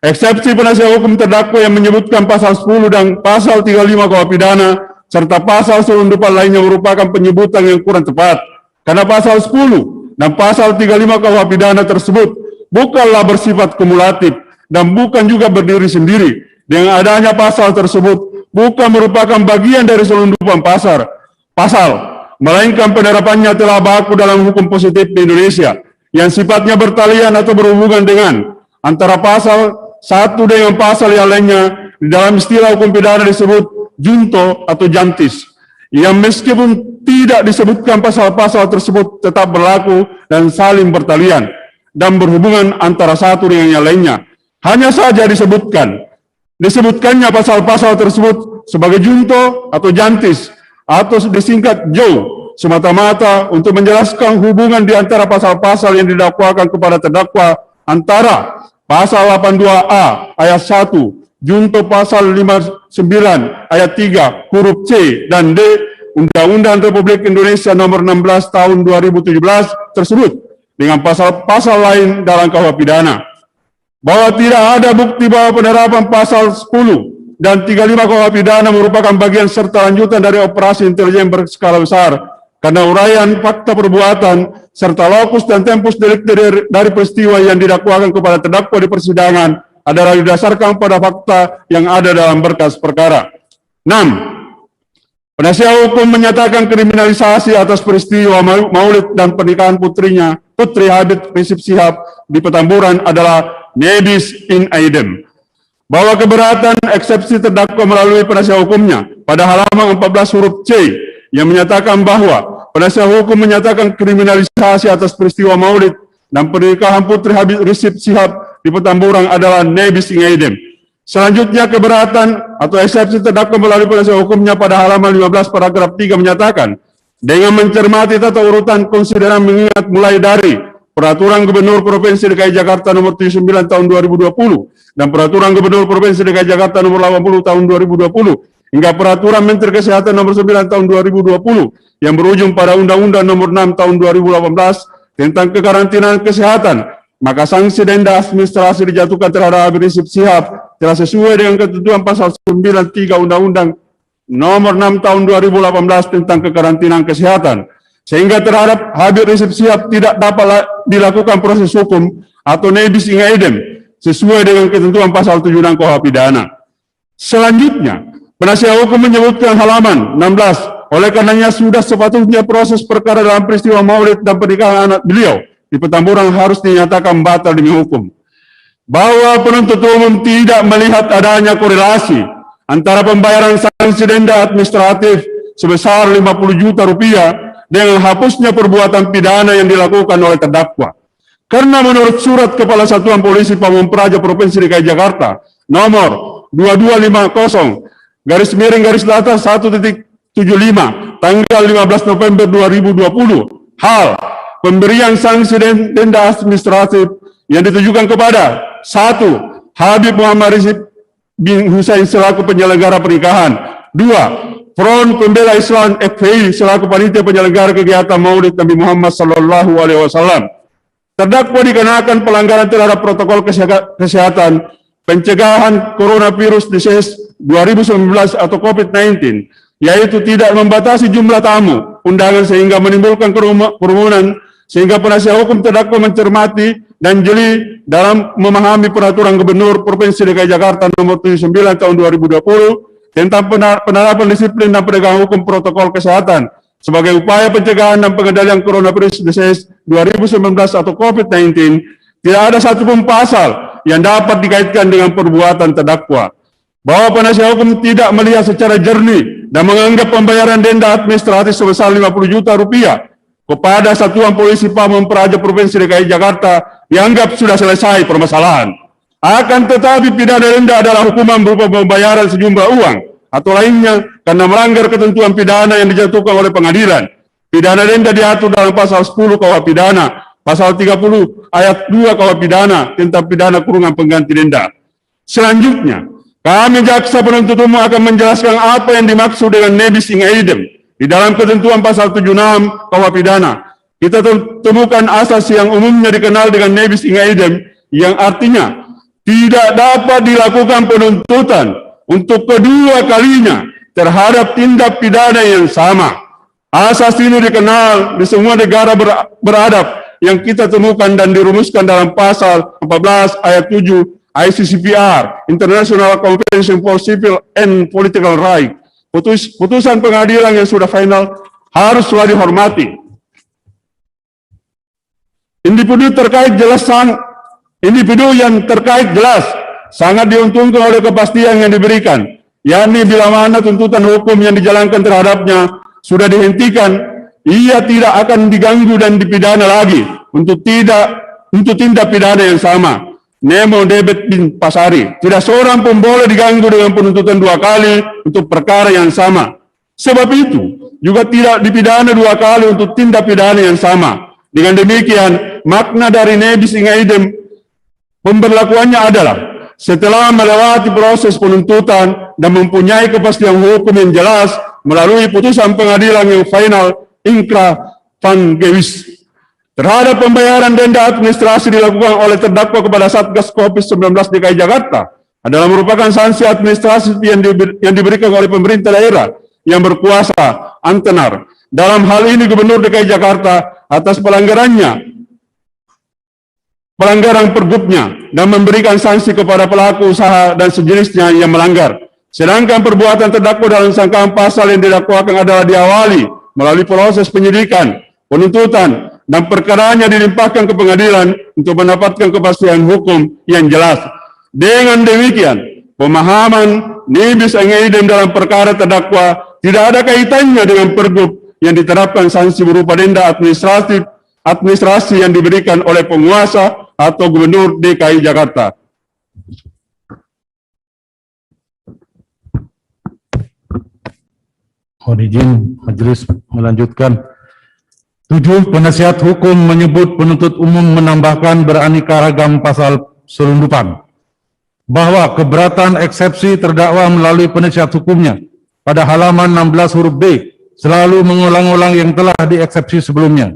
Eksepsi penasihat hukum terdakwa yang menyebutkan pasal 10 dan pasal 35 KUH pidana serta pasal selundupan lainnya merupakan penyebutan yang kurang tepat. Karena pasal 10 dan pasal 35 KUH pidana tersebut bukanlah bersifat kumulatif dan bukan juga berdiri sendiri. Dengan adanya pasal tersebut bukan merupakan bagian dari selundupan pasal, melainkan penerapannya telah baku dalam hukum positif di Indonesia yang sifatnya bertalian atau berhubungan dengan antara pasal satu dengan pasal yang lainnya. Di dalam istilah hukum pidana disebut junto atau jantis, yang meskipun tidak disebutkan pasal-pasal tersebut tetap berlaku dan saling bertalian dan berhubungan antara satu dengan yang lainnya. Hanya saja disebutkannya pasal-pasal tersebut sebagai junto atau jantis atau disingkat JO semata-mata untuk menjelaskan hubungan di antara pasal-pasal yang didakwakan kepada terdakwa antara pasal 82A ayat 1 junto pasal 59 ayat 3 huruf C dan D Undang-Undang Republik Indonesia nomor 16 tahun 2017 tersebut dengan pasal-pasal lain dalam KUH pidana. Bahwa tidak ada bukti bahwa penerapan pasal 10 dan 35 KUH pidana merupakan bagian serta lanjutan dari operasi intelijen berskala besar, karena uraian fakta perbuatan serta lokus dan tempus delikti dari peristiwa yang didakwakan kepada terdakwa di persidangan adalah didasarkan pada fakta yang ada dalam berkas perkara. 6. Penasihat hukum menyatakan kriminalisasi atas peristiwa maulid dan pernikahan putrinya, Putri Habib Rizik Syihab di Petamburan adalah nebis in idem. Bahwa keberatan eksepsi terdakwa melalui penasihat hukumnya pada halaman 14 huruf C yang menyatakan bahwa penasihat hukum menyatakan kriminalisasi atas peristiwa maulid dan pernikahan Putri Habib Rizik Syihab di Petamburan adalah nebis in idem. Selanjutnya keberatan atau eksepsi terdakwa melalui penasihat hukumnya pada halaman 15 paragraf 3 menyatakan dengan mencermati tata urutan konsideran mengingat mulai dari Peraturan Gubernur Provinsi DKI Jakarta nomor 79 tahun 2020 dan Peraturan Gubernur Provinsi DKI Jakarta nomor 80 tahun 2020 hingga Peraturan Menteri Kesehatan nomor 9 tahun 2020 yang berujung pada Undang-Undang nomor 6 tahun 2018 tentang kekarantinaan kesehatan, maka sanksi denda administrasi dijatuhkan terhadap Habib Rizik Syihab telah sesuai dengan ketentuan pasal 93 Undang-Undang nomor 6 tahun 2018 tentang kekarantinaan kesehatan, sehingga terhadap Habib Rizik Syihab tidak dapat dilakukan proses hukum atau nebis in idem sesuai dengan ketentuan pasal 76 KUH pidana. Selanjutnya, penasihat hukum menyebutkan halaman 16, oleh karenanya sudah sepatutnya proses perkara dalam peristiwa maulid dan pernikahan anak beliau di Petamburan harus dinyatakan batal demi hukum. Bahwa penuntut umum tidak melihat adanya korelasi antara pembayaran sanksi denda administratif sebesar 50 juta rupiah dengan hapusnya perbuatan pidana yang dilakukan oleh terdakwa. Karena menurut surat Kepala Satuan Polisi Pamung Praja Provinsi DKI Jakarta nomor 2250-1.1.75 tanggal 15 November 2020, hal pemberian sanksi denda administratif yang ditujukan kepada 1. Habib Muhammad Rizieq bin Husain selaku penyelenggara pernikahan. 2. Front Pembela Islam FPI selaku panitia penyelenggara kegiatan Maulid Nabi Muhammad Sallallahu Alaihi Wasallam. Terdakwa dikenakan pelanggaran terhadap protokol kesehatan pencegahan coronavirus disease 2019 atau COVID-19, yaitu tidak membatasi jumlah tamu undangan sehingga menimbulkan kerumunan, sehingga penasihat hukum terdakwa mencermati dan jeli dalam memahami peraturan Gubernur Provinsi DKI Jakarta nomor 79 tahun 2020 tentang penerapan disiplin dan penegakan hukum protokol kesehatan sebagai upaya pencegahan dan pengendalian coronavirus disease 2019 atau COVID-19. Tidak ada satupun pasal yang dapat dikaitkan dengan perbuatan terdakwa. Bahwa penasihat hukum tidak melihat secara jernih dan menganggap pembayaran denda administratif sebesar 50 juta rupiah kepada Satuan Polisi Pamung Praja Provinsi DKI Jakarta dianggap sudah selesai permasalahan. Akan tetapi pidana denda adalah hukuman berupa pembayaran sejumlah uang atau lainnya karena melanggar ketentuan pidana yang dijatuhkan oleh pengadilan. Pidana denda diatur dalam pasal 10 KUH pidana, pasal 30 ayat 2 KUH pidana tentang pidana kurungan pengganti denda. Selanjutnya, kami jaksa penuntut umum akan menjelaskan apa yang dimaksud dengan nebis in idem di dalam ketentuan pasal 76 KUH pidana. Kita temukan asas yang umumnya dikenal dengan nebis in idem yang artinya tidak dapat dilakukan penuntutan untuk kedua kalinya terhadap tindak pidana yang sama. Asas ini dikenal di semua negara beradab yang kita temukan dan dirumuskan dalam pasal 14 ayat 7 ICCPR, International Convention for Civil and Political Rights. Putusan pengadilan yang sudah final harus selalu dihormati. Individu yang terkait jelas sangat diuntungkan oleh kepastian yang diberikan, yakni bila mana tuntutan hukum yang dijalankan terhadapnya sudah dihentikan, ia tidak akan diganggu dan dipidana lagi untuk tindak pidana yang sama. Nemo Debet bin Pasari, tidak seorang pun boleh diganggu dengan penuntutan dua kali untuk perkara yang sama. Sebab itu juga tidak dipidana dua kali untuk tindak pidana yang sama. Dengan demikian, makna dari nebis in idem pemberlakuannya adalah setelah melewati proses penuntutan dan mempunyai kepastian hukum yang jelas melalui putusan pengadilan yang final inkrah van gewis. Terhadap pembayaran denda administrasi dilakukan oleh terdakwa kepada Satgas COVID-19 DKI Jakarta adalah merupakan sanksi administrasi yang diberikan oleh pemerintah daerah yang berkuasa Antenar. Dalam hal ini Gubernur DKI Jakarta atas pelanggaran pergubnya dan memberikan sanksi kepada pelaku usaha dan sejenisnya yang melanggar. Sedangkan perbuatan terdakwa dalam sangkaan pasal yang didakwakan adalah diawali melalui proses penyidikan, penuntutan, dan perkaranya dilimpahkan ke pengadilan untuk mendapatkan kepastian hukum yang jelas. Dengan demikian, pemahaman nebis in idem dalam perkara terdakwa tidak ada kaitannya dengan pergub yang diterapkan sanksi berupa denda administrasi yang diberikan oleh penguasa atau Gubernur DKI Jakarta. Mohon izin majelis melanjutkan. 7. Penasihat hukum menyebut penuntut umum menambahkan beraneka ragam pasal selundupan bahwa keberatan eksepsi terdakwa melalui penasihat hukumnya pada halaman 16 huruf B selalu mengulang-ulang yang telah dieksepsi sebelumnya.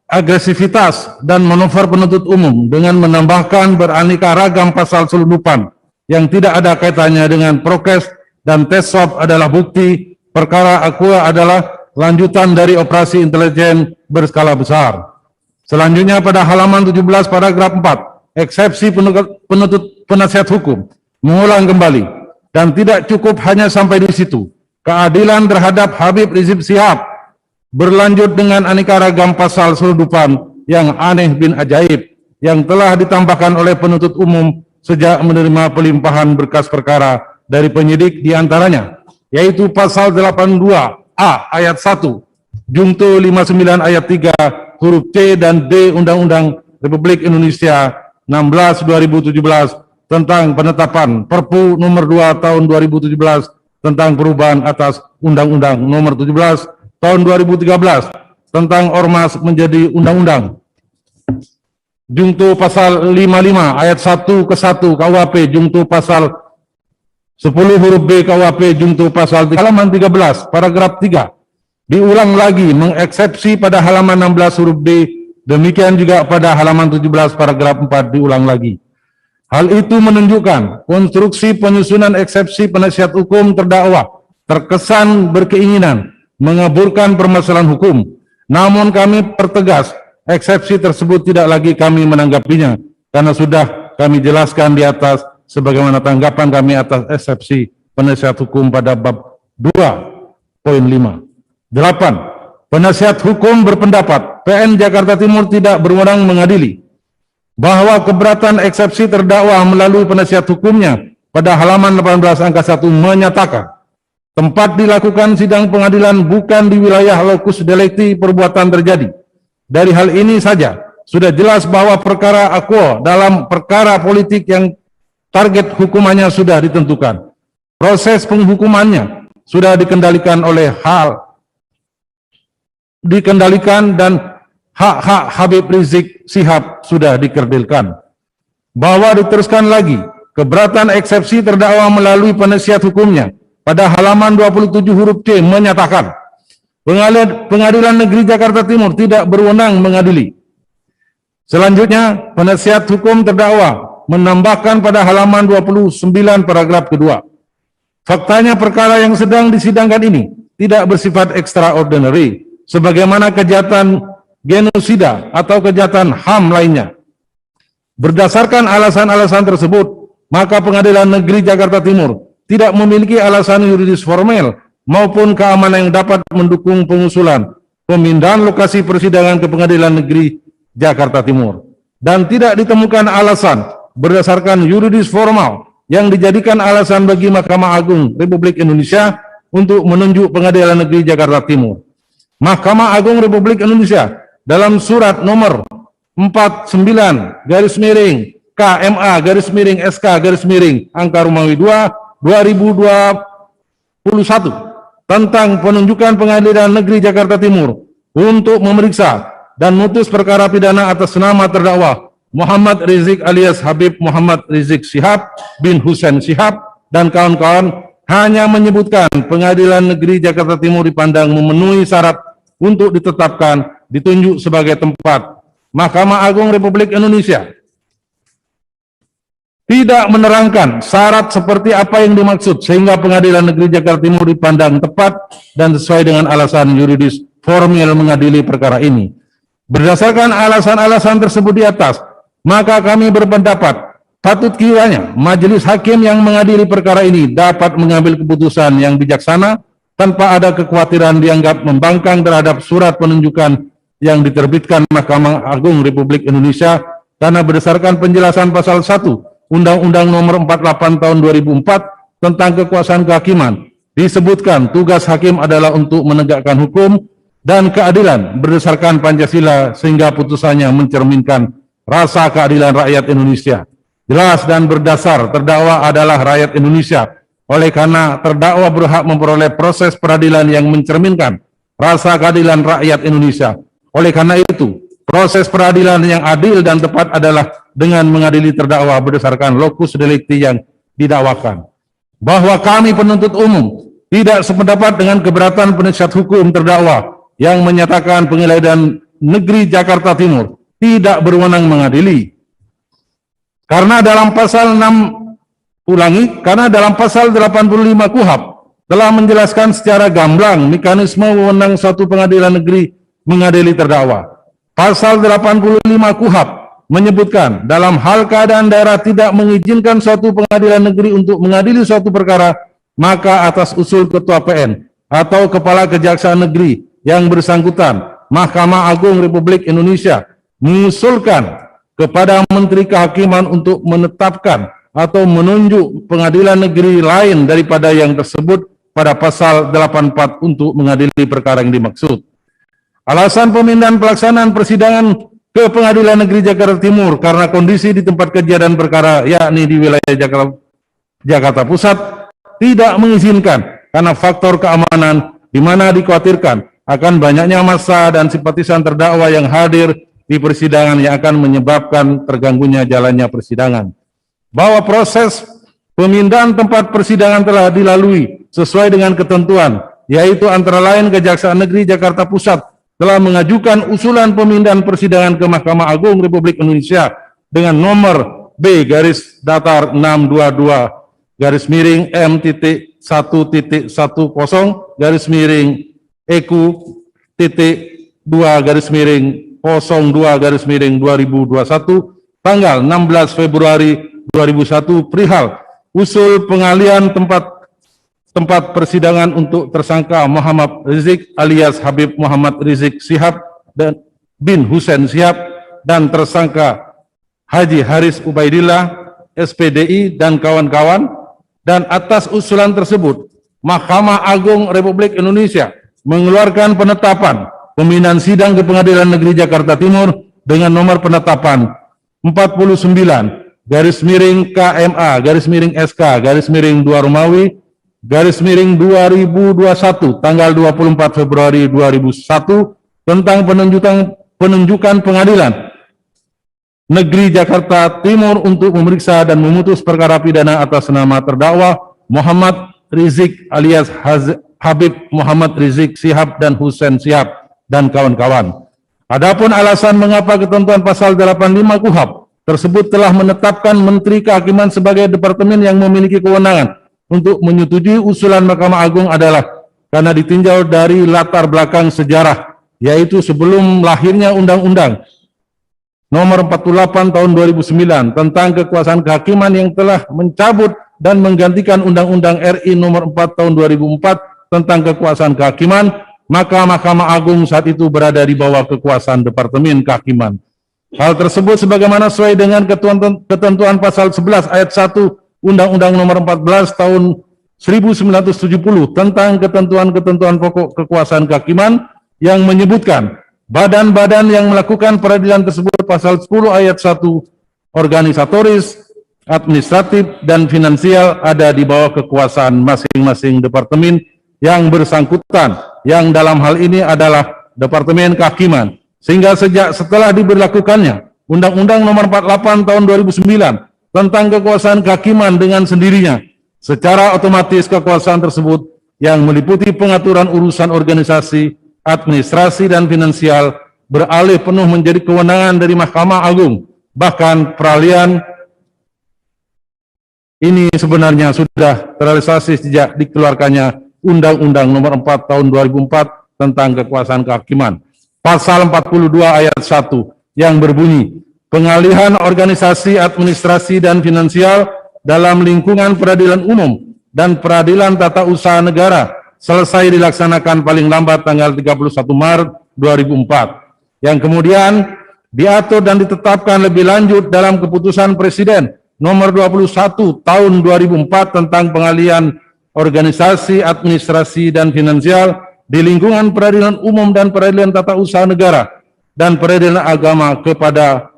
Agresivitas dan manuver penuntut umum dengan menambahkan beraneka ragam pasal selundupan yang tidak ada kaitannya dengan prokes dan tes swab adalah bukti perkara Aqua adalah lanjutan dari operasi intelijen berskala besar. Selanjutnya pada halaman 17 paragraf 4, eksepsi penasihat hukum mengulang kembali dan tidak cukup hanya sampai di situ. Keadilan terhadap Habib Rizik Syihab berlanjut dengan aneka ragam pasal selundupan yang aneh bin ajaib yang telah ditambahkan oleh penuntut umum sejak menerima pelimpahan berkas perkara dari penyidik diantaranya, yaitu pasal 82 A ayat 1, Junto 59 ayat 3 huruf C dan D Undang-Undang Republik Indonesia 16/2017 tentang penetapan Perpu nomor 2 tahun 2017 tentang perubahan atas Undang-Undang nomor 17 tahun 2013 tentang Ormas menjadi undang-undang. Junto pasal 55 ayat 1 ke 1 KUHP, junto pasal 10 huruf B KUHP, junto pasal halaman 13 paragraf 3 diulang lagi mengeksepsi pada halaman 16 huruf B, demikian juga pada halaman 17 paragraf 4 diulang lagi. Hal itu menunjukkan konstruksi penyusunan eksepsi penasihat hukum terdakwa terkesan berkeinginan mengaburkan permasalahan hukum. Namun kami pertegas, eksepsi tersebut tidak lagi kami menanggapinya karena sudah kami jelaskan di atas sebagaimana tanggapan kami atas eksepsi penasihat hukum pada bab 2.5. 8. Penasihat hukum berpendapat PN Jakarta Timur tidak berwenang mengadili, bahwa keberatan eksepsi terdakwa melalui penasihat hukumnya pada halaman 18 angka 1 menyatakan tempat dilakukan sidang pengadilan bukan di wilayah lokus delicti perbuatan terjadi. Dari hal ini saja sudah jelas bahwa perkara aquo dalam perkara politik yang target hukumannya sudah ditentukan. Proses penghukumannya sudah dikendalikan dan hak-hak Habib Rizik Syihab sudah dikerdilkan. Bahwa diteruskan lagi, keberatan eksepsi terdakwa melalui penasihat hukumnya pada halaman 27 huruf C menyatakan Pengadilan Negeri Jakarta Timur tidak berwenang mengadili. Selanjutnya, penasihat hukum terdakwa menambahkan pada halaman 29 paragraf kedua, faktanya perkara yang sedang disidangkan ini tidak bersifat extraordinary, sebagaimana kejahatan genosida atau kejahatan HAM lainnya. Berdasarkan alasan-alasan tersebut, maka Pengadilan Negeri Jakarta Timur tidak memiliki alasan yuridis formal maupun keamanan yang dapat mendukung pengusulan pemindahan lokasi persidangan ke Pengadilan Negeri Jakarta Timur. Dan tidak ditemukan alasan berdasarkan yuridis formal yang dijadikan alasan bagi Mahkamah Agung Republik Indonesia untuk menunjuk Pengadilan Negeri Jakarta Timur. Mahkamah Agung Republik Indonesia dalam surat nomor 49-KMA-SK- angka Romawi 2 2021 tentang penunjukan Pengadilan Negeri Jakarta Timur untuk memeriksa dan memutus perkara pidana atas nama terdakwa Muhammad Rizik alias Habib Muhammad Rizik Syihab bin Hussein Syihab dan kawan-kawan hanya menyebutkan Pengadilan Negeri Jakarta Timur dipandang memenuhi syarat untuk ditetapkan ditunjuk sebagai tempat Mahkamah Agung Republik Indonesia. Tidak menerangkan syarat seperti apa yang dimaksud sehingga Pengadilan Negeri Jakarta Timur dipandang tepat dan sesuai dengan alasan yuridis formal mengadili perkara ini. Berdasarkan alasan-alasan tersebut di atas, maka kami berpendapat patut kiranya majelis hakim yang mengadili perkara ini dapat mengambil keputusan yang bijaksana tanpa ada kekhawatiran dianggap membangkang terhadap surat penunjukan yang diterbitkan Mahkamah Agung Republik Indonesia karena berdasarkan penjelasan pasal 1 Undang-Undang Nomor 48 Tahun 2004 tentang kekuasaan kehakiman disebutkan tugas hakim adalah untuk menegakkan hukum dan keadilan berdasarkan Pancasila sehingga putusannya mencerminkan rasa keadilan rakyat Indonesia. Jelas dan berdasar terdakwa adalah rakyat Indonesia. Oleh karena terdakwa berhak memperoleh proses peradilan yang mencerminkan rasa keadilan rakyat Indonesia. Oleh karena itu, proses peradilan yang adil dan tepat adalah dengan mengadili terdakwa berdasarkan lokus delicti yang didakwakan. Bahwa kami penuntut umum tidak sependapat dengan keberatan penasihat hukum terdakwa yang menyatakan Pengadilan Negeri Jakarta Timur tidak berwenang mengadili. Karena dalam pasal 85 KUHP telah menjelaskan secara gamblang mekanisme wewenang suatu pengadilan negeri mengadili terdakwa. Pasal 85 KUHP menyebutkan dalam hal keadaan daerah tidak mengizinkan suatu pengadilan negeri untuk mengadili suatu perkara, maka atas usul Ketua PN atau Kepala Kejaksaan Negeri yang bersangkutan, Mahkamah Agung Republik Indonesia mengusulkan kepada Menteri Kehakiman untuk menetapkan atau menunjuk pengadilan negeri lain daripada yang tersebut pada pasal 84 untuk mengadili perkara yang dimaksud. Alasan pemindahan pelaksanaan persidangan ke Pengadilan Negeri Jakarta Timur karena kondisi di tempat kejadian perkara, yakni di wilayah Jakarta Pusat, tidak mengizinkan karena faktor keamanan di mana dikhawatirkan akan banyaknya massa dan simpatisan terdakwa yang hadir di persidangan yang akan menyebabkan terganggunya jalannya persidangan. Bahwa proses pemindahan tempat persidangan telah dilalui sesuai dengan ketentuan, yaitu antara lain Kejaksaan Negeri Jakarta Pusat telah mengajukan usulan pemindahan persidangan ke Mahkamah Agung Republik Indonesia dengan nomor B-EQ-1.2/-MT1.2/02/2021 tanggal 16 Februari 2001 perihal usul pengalihan tempat persidangan untuk tersangka Muhammad Rizik alias Habib Muhammad Rizik Syihab dan bin Hussein Syihab dan tersangka Haji Haris Ubaidillah SPDI dan kawan-kawan, dan atas usulan tersebut Mahkamah Agung Republik Indonesia mengeluarkan penetapan pemindahan sidang ke Pengadilan Negeri Jakarta Timur dengan nomor penetapan 49/KMA/SK/2 Romawi /2021 tanggal 24 Februari 2001 tentang penunjukan Pengadilan Negeri Jakarta Timur untuk memeriksa dan memutus perkara pidana atas nama terdakwa Muhammad Rizik alias Habib Muhammad Rizik Syihab dan Hussein Syihab dan kawan-kawan. Adapun alasan mengapa ketentuan pasal 85 KUHP tersebut telah menetapkan Menteri Kehakiman sebagai departemen yang memiliki kewenangan untuk menyetujui usulan Mahkamah Agung adalah karena ditinjau dari latar belakang sejarah, yaitu sebelum lahirnya Undang-Undang Nomor 48 Tahun 2009 tentang kekuasaan kehakiman yang telah mencabut dan menggantikan Undang-Undang RI Nomor 4 Tahun 2004 tentang kekuasaan kehakiman, maka Mahkamah Agung saat itu berada di bawah kekuasaan Departemen Kehakiman. Hal tersebut sebagaimana sesuai dengan ketentuan pasal 11 ayat 1 Undang-Undang Nomor 14 Tahun 1970 tentang ketentuan-ketentuan pokok kekuasaan kehakiman yang menyebutkan badan-badan yang melakukan peradilan tersebut pasal 10 ayat 1 organisatoris, administratif, dan finansial ada di bawah kekuasaan masing-masing departemen yang bersangkutan, yang dalam hal ini adalah Departemen Kehakiman. Sehingga sejak setelah diberlakukannya Undang-Undang Nomor 48 Tahun 2009 tentang kekuasaan kehakiman dengan sendirinya, secara otomatis kekuasaan tersebut yang meliputi pengaturan urusan organisasi, administrasi, dan finansial beralih penuh menjadi kewenangan dari Mahkamah Agung. Bahkan peralihan ini sebenarnya sudah terrealisasi sejak dikeluarkannya Undang-Undang Nomor 4 Tahun 2004 tentang kekuasaan kehakiman. Pasal 42 ayat 1 yang berbunyi, pengalihan organisasi, administrasi, dan finansial dalam lingkungan peradilan umum dan peradilan tata usaha negara selesai dilaksanakan paling lambat tanggal 31 Maret 2004, yang kemudian diatur dan ditetapkan lebih lanjut dalam keputusan Presiden nomor 21 tahun 2004 tentang pengalihan organisasi, administrasi, dan finansial di lingkungan peradilan umum dan peradilan tata usaha negara dan peradilan agama kepada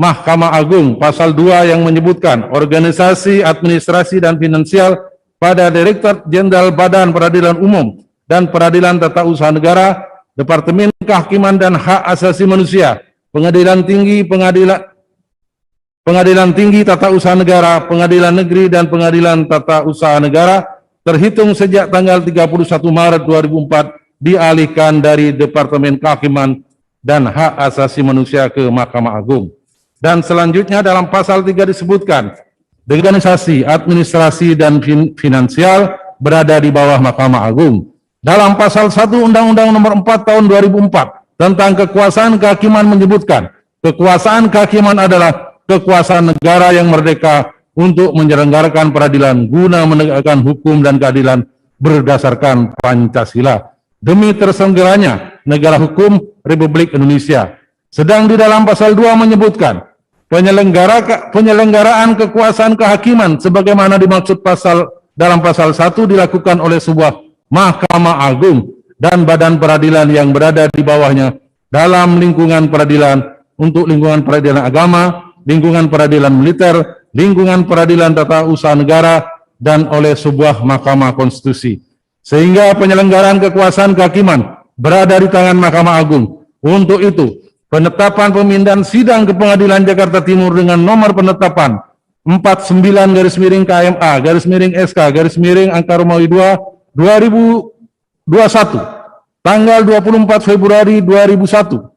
Mahkamah Agung. Pasal 2 yang menyebutkan organisasi, administrasi, dan finansial pada Direktorat Jenderal Badan Peradilan Umum dan Peradilan Tata Usaha Negara, Departemen Kehakiman dan Hak Asasi Manusia, Pengadilan Tinggi, Pengadilan Tinggi Tata Usaha Negara, Pengadilan Negeri, dan Pengadilan Tata Usaha Negara, terhitung sejak tanggal 31 Maret 2004, dialihkan dari Departemen Kehakiman dan Hak Asasi Manusia ke Mahkamah Agung. Dan selanjutnya dalam pasal 3 disebutkan, organisasi, administrasi, dan finansial berada di bawah Mahkamah Agung. Dalam pasal 1 Undang-Undang Nomor 4 Tahun 2004 tentang kekuasaan kehakiman menyebutkan, kekuasaan kehakiman adalah kekuasaan negara yang merdeka untuk menyelenggarakan peradilan guna menegakkan hukum dan keadilan berdasarkan Pancasila demi terselenggaranya negara hukum Republik Indonesia. Sedang di dalam pasal 2 menyebutkan penyelenggaraan kekuasaan kehakiman sebagaimana dimaksud pasal dalam pasal 1 dilakukan oleh sebuah Mahkamah Agung dan badan peradilan yang berada di bawahnya dalam lingkungan peradilan untuk lingkungan peradilan agama, lingkungan peradilan militer, lingkungan peradilan tata usaha negara, dan oleh sebuah Mahkamah Konstitusi. Sehingga penyelenggaraan kekuasaan kehakiman berada di tangan Mahkamah Agung. Untuk itu, penetapan pemindahan sidang ke Pengadilan Jakarta Timur dengan nomor penetapan 49-KMA-SK-Angka Romawi 2 2021 tanggal 24 Februari 2021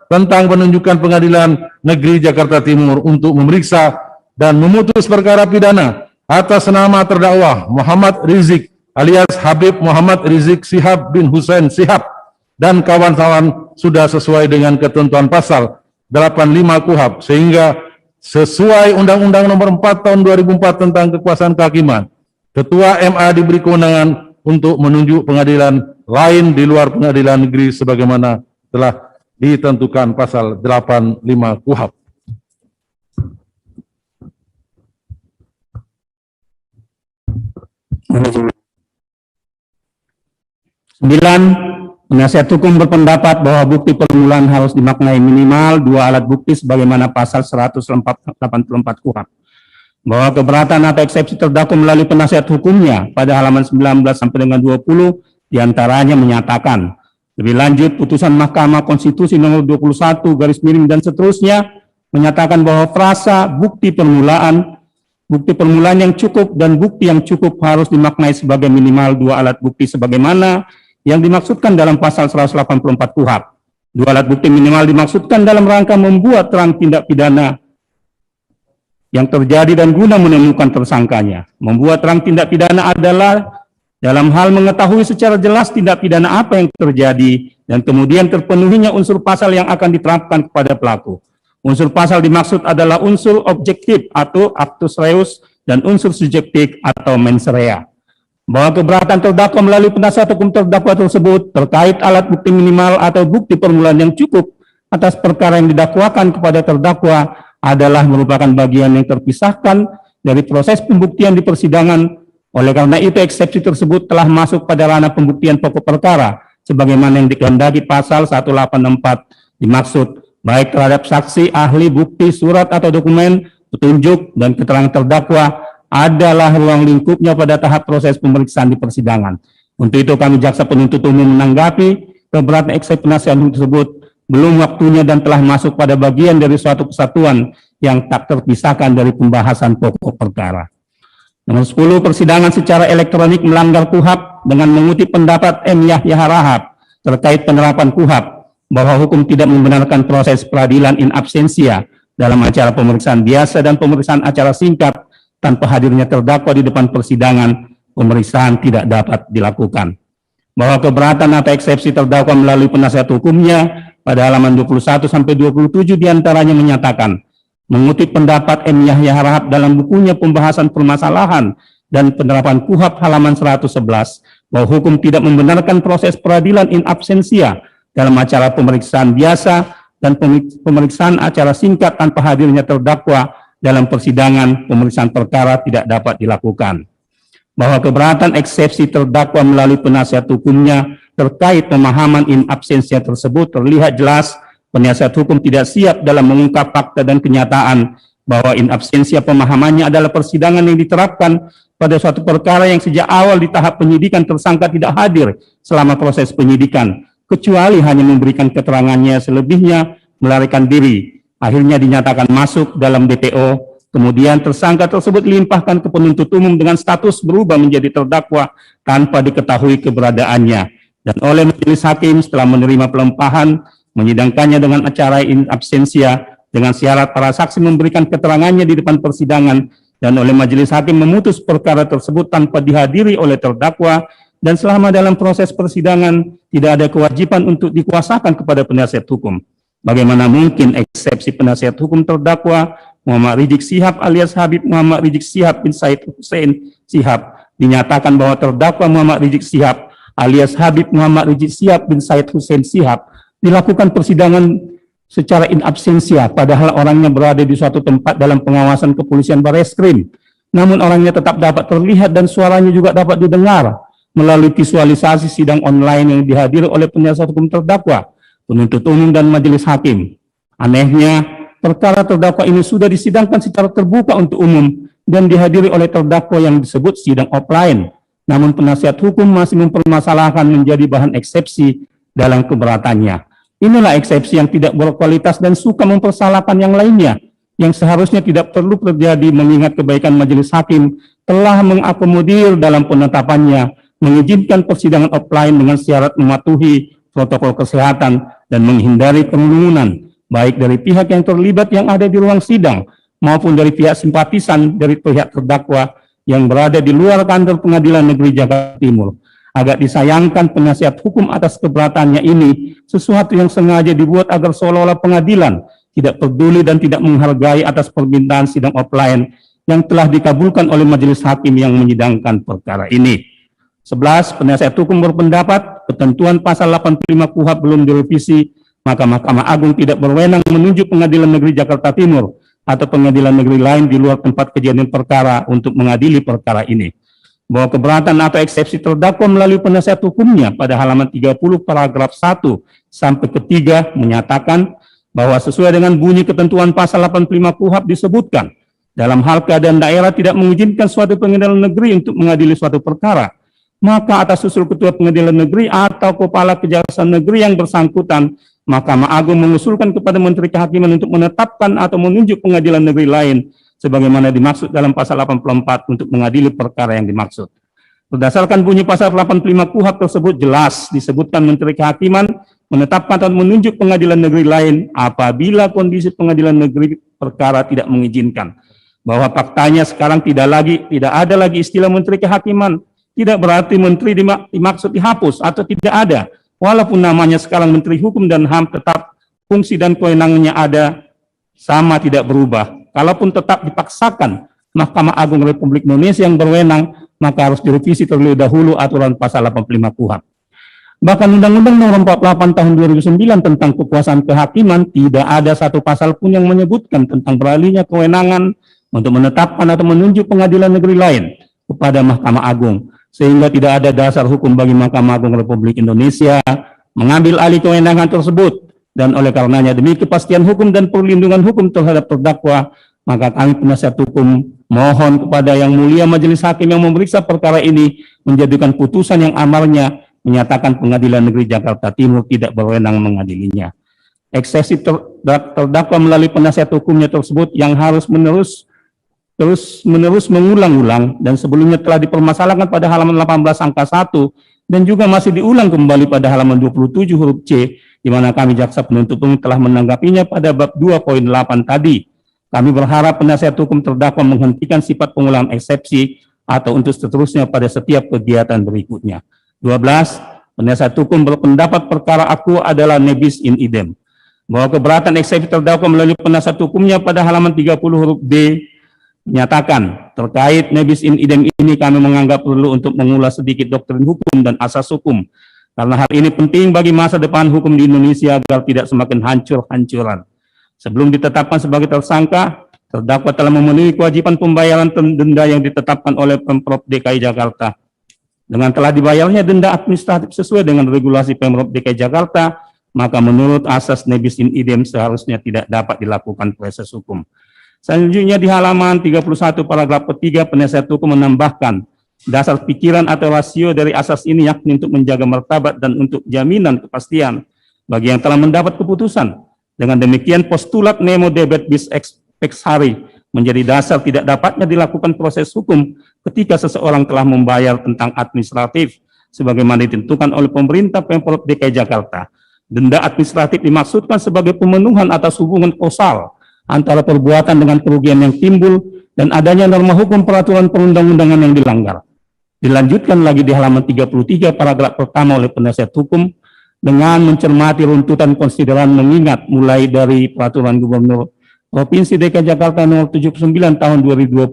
tentang penunjukan Pengadilan Negeri Jakarta Timur untuk memeriksa dan memutus perkara pidana atas nama terdakwa Muhammad Rizik alias Habib Muhammad Rizik Syihab bin Hussein Syihab dan kawan-kawan sudah sesuai dengan ketentuan pasal 85 KUHP, sehingga sesuai Undang-Undang Nomor 4 Tahun 2004 tentang kekuasaan kehakiman, Ketua MA diberi kewenangan untuk menunjuk pengadilan lain di luar Pengadilan Negeri sebagaimana telah ditentukan pasal 85 KUHP. Sembilan, penasihat hukum berpendapat bahwa bukti permulaan harus dimaknai minimal 2 alat bukti sebagaimana pasal 184 KUHP. Bahwa keberatan atau eksepsi terdakwa melalui penasihat hukumnya pada halaman 19 sampai dengan 20 diantaranya menyatakan, lebih lanjut putusan Mahkamah Konstitusi nomor 21 garis miring dan seterusnya menyatakan bahwa frasa bukti permulaan yang cukup dan bukti yang cukup harus dimaknai sebagai minimal 2 alat bukti sebagaimana yang dimaksudkan dalam pasal 184 KUHP. 2 alat bukti minimal dimaksudkan dalam rangka membuat terang tindak pidana yang terjadi dan guna menemukan tersangkanya. Membuat terang tindak pidana adalah dalam hal mengetahui secara jelas tindak pidana apa yang terjadi dan kemudian terpenuhinya unsur pasal yang akan diterapkan kepada pelaku. Unsur pasal dimaksud adalah unsur objektif atau actus reus dan unsur subjektif atau mens rea. Bahwa keberatan terdakwa melalui penasihat hukum terdakwa tersebut terkait alat bukti minimal atau bukti permulaan yang cukup atas perkara yang didakwakan kepada terdakwa adalah merupakan bagian yang terpisahkan dari proses pembuktian di persidangan. Oleh karena itu, eksepsi tersebut telah masuk pada ranah pembuktian pokok perkara sebagaimana yang dikehendaki pasal 184 dimaksud baik terhadap saksi, ahli, bukti, surat atau dokumen, petunjuk, dan keterangan terdakwa adalah ruang lingkupnya pada tahap proses pemeriksaan di persidangan. Untuk itu kami jaksa penuntut umum menanggapi keberatan eksepsi penasihat hukum tersebut belum waktunya dan telah masuk pada bagian dari suatu kesatuan yang tak terpisahkan dari pembahasan pokok perkara. Nomor 10, persidangan secara elektronik melanggar KUHP dengan mengutip pendapat M. Yahya Harahap terkait penerapan KUHP bahwa hukum tidak membenarkan proses peradilan in absentia dalam acara pemeriksaan biasa dan pemeriksaan acara singkat tanpa hadirnya terdakwa di depan persidangan, pemeriksaan tidak dapat dilakukan. Bahwa keberatan atau eksepsi terdakwa melalui penasihat hukumnya pada halaman 21 sampai 27 diantaranya menyatakan, mengutip pendapat M. Yahya Harahap dalam bukunya Pembahasan Permasalahan dan Penerapan KUHP halaman 111, bahwa hukum tidak membenarkan proses peradilan in absentia dalam acara pemeriksaan biasa dan pemeriksaan acara singkat tanpa hadirnya terdakwa dalam persidangan, pemeriksaan perkara tidak dapat dilakukan. Bahwa keberatan eksepsi terdakwa melalui penasihat hukumnya terkait pemahaman in absentia tersebut terlihat jelas penasihat hukum tidak siap dalam mengungkap fakta dan kenyataan bahwa in absentia pemahamannya adalah persidangan yang diterapkan pada suatu perkara yang sejak awal di tahap penyidikan tersangka tidak hadir selama proses penyidikan, kecuali hanya memberikan keterangannya, selebihnya melarikan diri. Akhirnya dinyatakan masuk dalam DPO, kemudian tersangka tersebut dilimpahkan ke penuntut umum dengan status berubah menjadi terdakwa tanpa diketahui keberadaannya. Dan oleh majelis hakim setelah menerima pelimpahan, menyidangkannya dengan acara in absentia dengan syarat para saksi memberikan keterangannya di depan persidangan, dan oleh majelis hakim memutus perkara tersebut tanpa dihadiri oleh terdakwa, dan selama dalam proses persidangan tidak ada kewajiban untuk dikuasakan kepada penasihat hukum. Bagaimana mungkin eksepsi penasihat hukum terdakwa Muhammad Rizik Syihab alias Habib Muhammad Rizik Syihab bin Said Hussein Syihab dinyatakan bahwa terdakwa Muhammad Rizik Syihab alias Habib Muhammad Rizik Syihab bin Said Hussein Syihab dilakukan persidangan secara in absentia padahal orangnya berada di suatu tempat dalam pengawasan kepolisian Barreskrim namun orangnya tetap dapat terlihat dan suaranya juga dapat didengar melalui visualisasi sidang online yang dihadiri oleh penasihat hukum terdakwa, penuntut umum, dan majelis hakim. Anehnya, perkara terdakwa ini sudah disidangkan secara terbuka untuk umum dan dihadiri oleh terdakwa yang disebut sidang offline. Namun penasihat hukum masih mempermasalahkan menjadi bahan eksepsi dalam keberatannya. Inilah eksepsi yang tidak berkualitas dan suka mempersalahkan yang lainnya, yang seharusnya tidak perlu terjadi mengingat kebaikan majelis hakim telah mengakomodir dalam penetapannya, mengizinkan persidangan offline dengan syarat mematuhi protokol kesehatan dan menghindari kerumunan, baik dari pihak yang terlibat yang ada di ruang sidang maupun dari pihak simpatisan dari pihak terdakwa yang berada di luar kantor Pengadilan Negeri Jakarta Timur. Agak disayangkan penasihat hukum atas keberatannya ini sesuatu yang sengaja dibuat agar seolah-olah pengadilan tidak peduli dan tidak menghargai atas permintaan sidang offline yang telah dikabulkan oleh majelis hakim yang menyidangkan perkara ini. 11. Penasihat hukum berpendapat ketentuan pasal 85 KUHP belum direvisi, maka Mahkamah Agung tidak berwenang menunjuk Pengadilan Negeri Jakarta Timur atau pengadilan negeri lain di luar tempat kejadian perkara untuk mengadili perkara ini. Bahwa keberatan atau eksepsi terdakwa melalui penasihat hukumnya pada halaman 30 paragraf 1 sampai ketiga menyatakan bahwa sesuai dengan bunyi ketentuan pasal 85 KUHP disebutkan, dalam hal keadaan daerah tidak mengizinkan suatu pengadilan negeri untuk mengadili suatu perkara, maka atas usul Ketua Pengadilan Negeri atau Kepala Kejaksaan Negeri yang bersangkutan, Mahkamah Agung mengusulkan kepada Menteri Kehakiman untuk menetapkan atau menunjuk pengadilan negeri lain sebagaimana dimaksud dalam pasal 84 untuk mengadili perkara yang dimaksud. Berdasarkan bunyi pasal 85 KUHP tersebut jelas disebutkan Menteri Kehakiman menetapkan atau menunjuk pengadilan negeri lain apabila kondisi pengadilan negeri perkara tidak mengizinkan. Bahwa faktanya sekarang tidak ada lagi istilah Menteri Kehakiman, tidak berarti menteri dimaksud dihapus atau tidak ada. Walaupun namanya sekarang Menteri Hukum dan HAM, tetap fungsi dan kewenangannya ada sama, tidak berubah. Kalaupun tetap dipaksakan Mahkamah Agung Republik Indonesia yang berwenang, maka harus direvisi terlebih dahulu aturan pasal 85 KUHP. Bahkan Undang-Undang Nomor 48 Tahun 2009 tentang kekuasaan kehakiman tidak ada satu pasal pun yang menyebutkan tentang beralihnya kewenangan untuk menetapkan atau menunjuk pengadilan negeri lain kepada Mahkamah Agung, sehingga tidak ada dasar hukum bagi Mahkamah Agung Republik Indonesia mengambil alih kewenangan tersebut. Dan oleh karenanya demi kepastian hukum dan perlindungan hukum terhadap terdakwa, maka kami penasihat hukum mohon kepada Yang Mulia Majelis Hakim yang memeriksa perkara ini menjadikan putusan yang amarnya menyatakan Pengadilan Negeri Jakarta Timur tidak berwenang mengadilinya. Eksepsi terdakwa melalui penasihat hukumnya tersebut yang harus terus-menerus mengulang-ulang dan sebelumnya telah dipermasalahkan pada halaman 18 angka 1 dan juga masih diulang kembali pada halaman 27 huruf C, di mana kami jaksa penuntut umum telah menanggapinya pada bab 2.8 tadi. Kami berharap penasihat hukum terdakwa menghentikan sifat pengulangan eksepsi atau untuk seterusnya pada setiap kegiatan berikutnya. 12. Penasihat hukum berpendapat perkara aku adalah nebis in idem. Bahwa keberatan eksepsi terdakwa melalui penasihat hukumnya pada halaman 30 huruf B menyatakan terkait nebis in idem ini kami menganggap perlu untuk mengulas sedikit doktrin hukum dan asas hukum. Karena hal ini penting bagi masa depan hukum di Indonesia agar tidak semakin hancur-hancuran. Sebelum ditetapkan sebagai tersangka, terdakwa telah memenuhi kewajiban pembayaran denda yang ditetapkan oleh Pemprov DKI Jakarta. Dengan telah dibayarnya denda administratif sesuai dengan regulasi Pemprov DKI Jakarta, maka menurut asas nebis in idem seharusnya tidak dapat dilakukan proses hukum. Selanjutnya di halaman 31 paragraf ketiga penasihat hukum menambahkan dasar pikiran atau rasio dari asas ini yakni untuk menjaga martabat dan untuk jaminan kepastian bagi yang telah mendapat keputusan. Dengan demikian postulat nemo debet bis ex hari menjadi dasar tidak dapatnya dilakukan proses hukum ketika seseorang telah membayar tentang administratif sebagaimana ditentukan oleh pemerintah Pemprov DKI Jakarta. Denda administratif dimaksudkan sebagai pemenuhan atas hubungan kausal antara perbuatan dengan kerugian yang timbul dan adanya norma hukum peraturan perundang-undangan yang dilanggar. Dilanjutkan lagi di halaman 33 paragraf pertama oleh penasihat hukum dengan mencermati runtutan konsideran mengingat mulai dari peraturan Gubernur Provinsi DKI Jakarta nomor 79 tahun 2020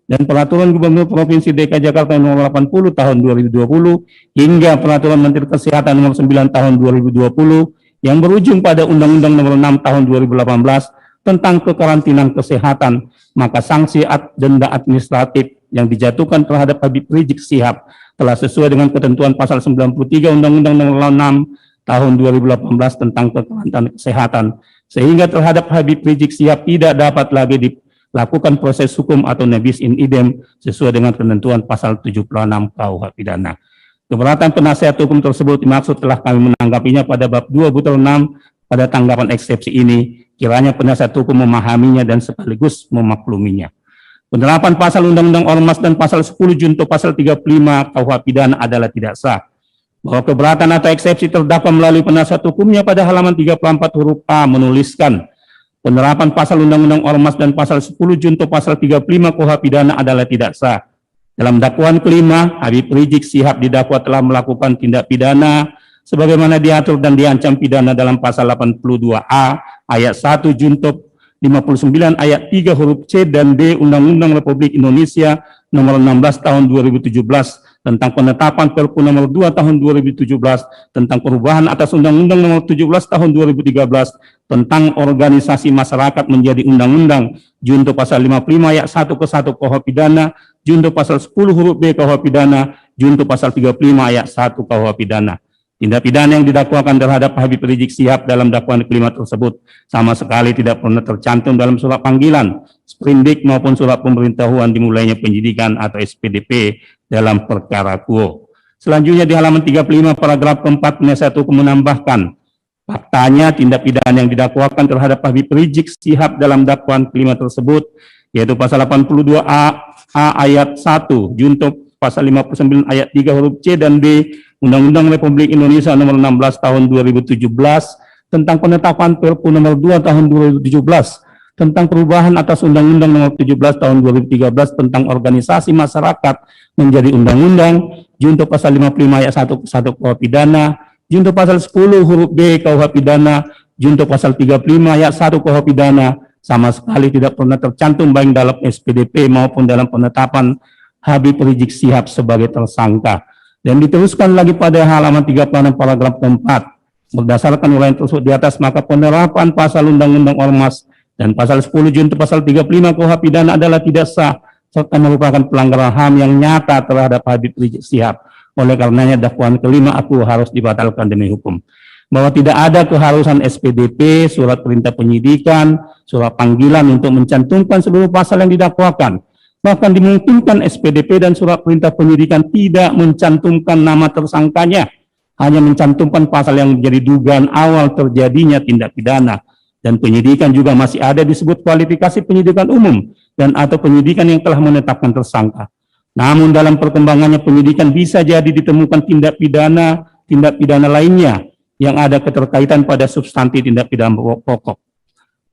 dan peraturan Gubernur Provinsi DKI Jakarta nomor 80 tahun 2020 hingga peraturan Menteri Kesehatan nomor 9 tahun 2020 yang berujung pada Undang-Undang nomor 6 tahun 2018, tentang kekarantinaan kesehatan, maka sanksi denda administratif yang dijatuhkan terhadap Habib Rizik Syihab telah sesuai dengan ketentuan pasal 93 Undang-Undang Nomor 6 Tahun 2018 tentang kekarantinaan kesehatan, sehingga terhadap Habib Rizik Syihab tidak dapat lagi dilakukan proses hukum atau nebis in idem sesuai dengan ketentuan pasal 76 KUH pidana. Keberatan penasihat hukum tersebut dimaksud telah kami menanggapinya pada bab 2/6 pada tanggapan eksepsi ini, kiranya penasihat hukum memahaminya dan sekaligus memakluminya. Penerapan pasal Undang-Undang Ormas dan pasal 10 junto pasal 35 KUH pidana adalah tidak sah. Bahwa keberatan atau eksepsi terdakwa melalui penasihat hukumnya pada halaman 34 huruf A menuliskan penerapan pasal Undang-Undang Ormas dan pasal 10 junto pasal 35 KUH pidana adalah tidak sah. Dalam dakwaan kelima, Habib Rizik Syihab didakwa telah melakukan tindak pidana sebagaimana diatur dan diancam pidana dalam pasal 82A ayat 1 junto 59 ayat 3 huruf C dan D Undang-Undang Republik Indonesia Nomor 16 Tahun 2017 tentang penetapan Perpu Nomor 2 Tahun 2017 tentang perubahan atas Undang-Undang Nomor 17 Tahun 2013 tentang organisasi masyarakat menjadi undang-undang, junto pasal 55 ayat 1 ke 1 KUH pidana, junto pasal 10 huruf B KUH pidana, junto pasal 35 ayat 1 KUH pidana. Tindak pidana yang didakwakan terhadap Habib Rizik Syihab dalam dakwaan kelima tersebut sama sekali tidak pernah tercantum dalam surat panggilan, sprindik maupun surat pemberitahuan dimulainya penyidikan atau SPDP dalam perkara quo. Selanjutnya di halaman 35 paragraf keempat penasihat hukum menambahkan, faktanya tindak pidana yang didakwakan terhadap Habib Rizik Syihab dalam dakwaan kelima tersebut, yaitu pasal 82A ayat 1, junto pasal 59 ayat 3 huruf C dan D Undang-Undang Republik Indonesia Nomor 16 Tahun 2017 tentang penetapan Perpu Nomor 2 Tahun 2017 tentang perubahan atas Undang-Undang Nomor 17 Tahun 2013 tentang organisasi masyarakat menjadi undang-undang, junto pasal 55 ayat 1 KUH pidana, junto pasal 10 huruf B KUH pidana, junto pasal 35 ayat 1 KUH pidana sama sekali tidak pernah tercantum baik dalam SPDP maupun dalam penetapan Habib Rizik Syihab sebagai tersangka. Dan diteruskan lagi pada halaman 36 paragraf keempat. Berdasarkan uraian tersebut di atas, maka penerapan pasal Undang-Undang Ormas dan pasal 10 junto pasal 35 KUH pidana adalah tidak sah serta merupakan pelanggaran HAM yang nyata terhadap Habib Rizik Syihab. Oleh karenanya dakwaan kelima aku harus dibatalkan demi hukum. Bahwa tidak ada keharusan SPDP, surat perintah penyidikan, surat panggilan untuk mencantumkan seluruh pasal yang didakwakan. Bahkan dimungkinkan SPDP dan surat perintah penyidikan tidak mencantumkan nama tersangkanya, hanya mencantumkan pasal yang menjadi dugaan awal terjadinya tindak pidana. Dan penyidikan juga masih ada disebut kualifikasi penyidikan umum dan atau penyidikan yang telah menetapkan tersangka. Namun dalam perkembangannya penyidikan bisa jadi ditemukan tindak pidana lainnya yang ada keterkaitan pada substansi tindak pidana pokok.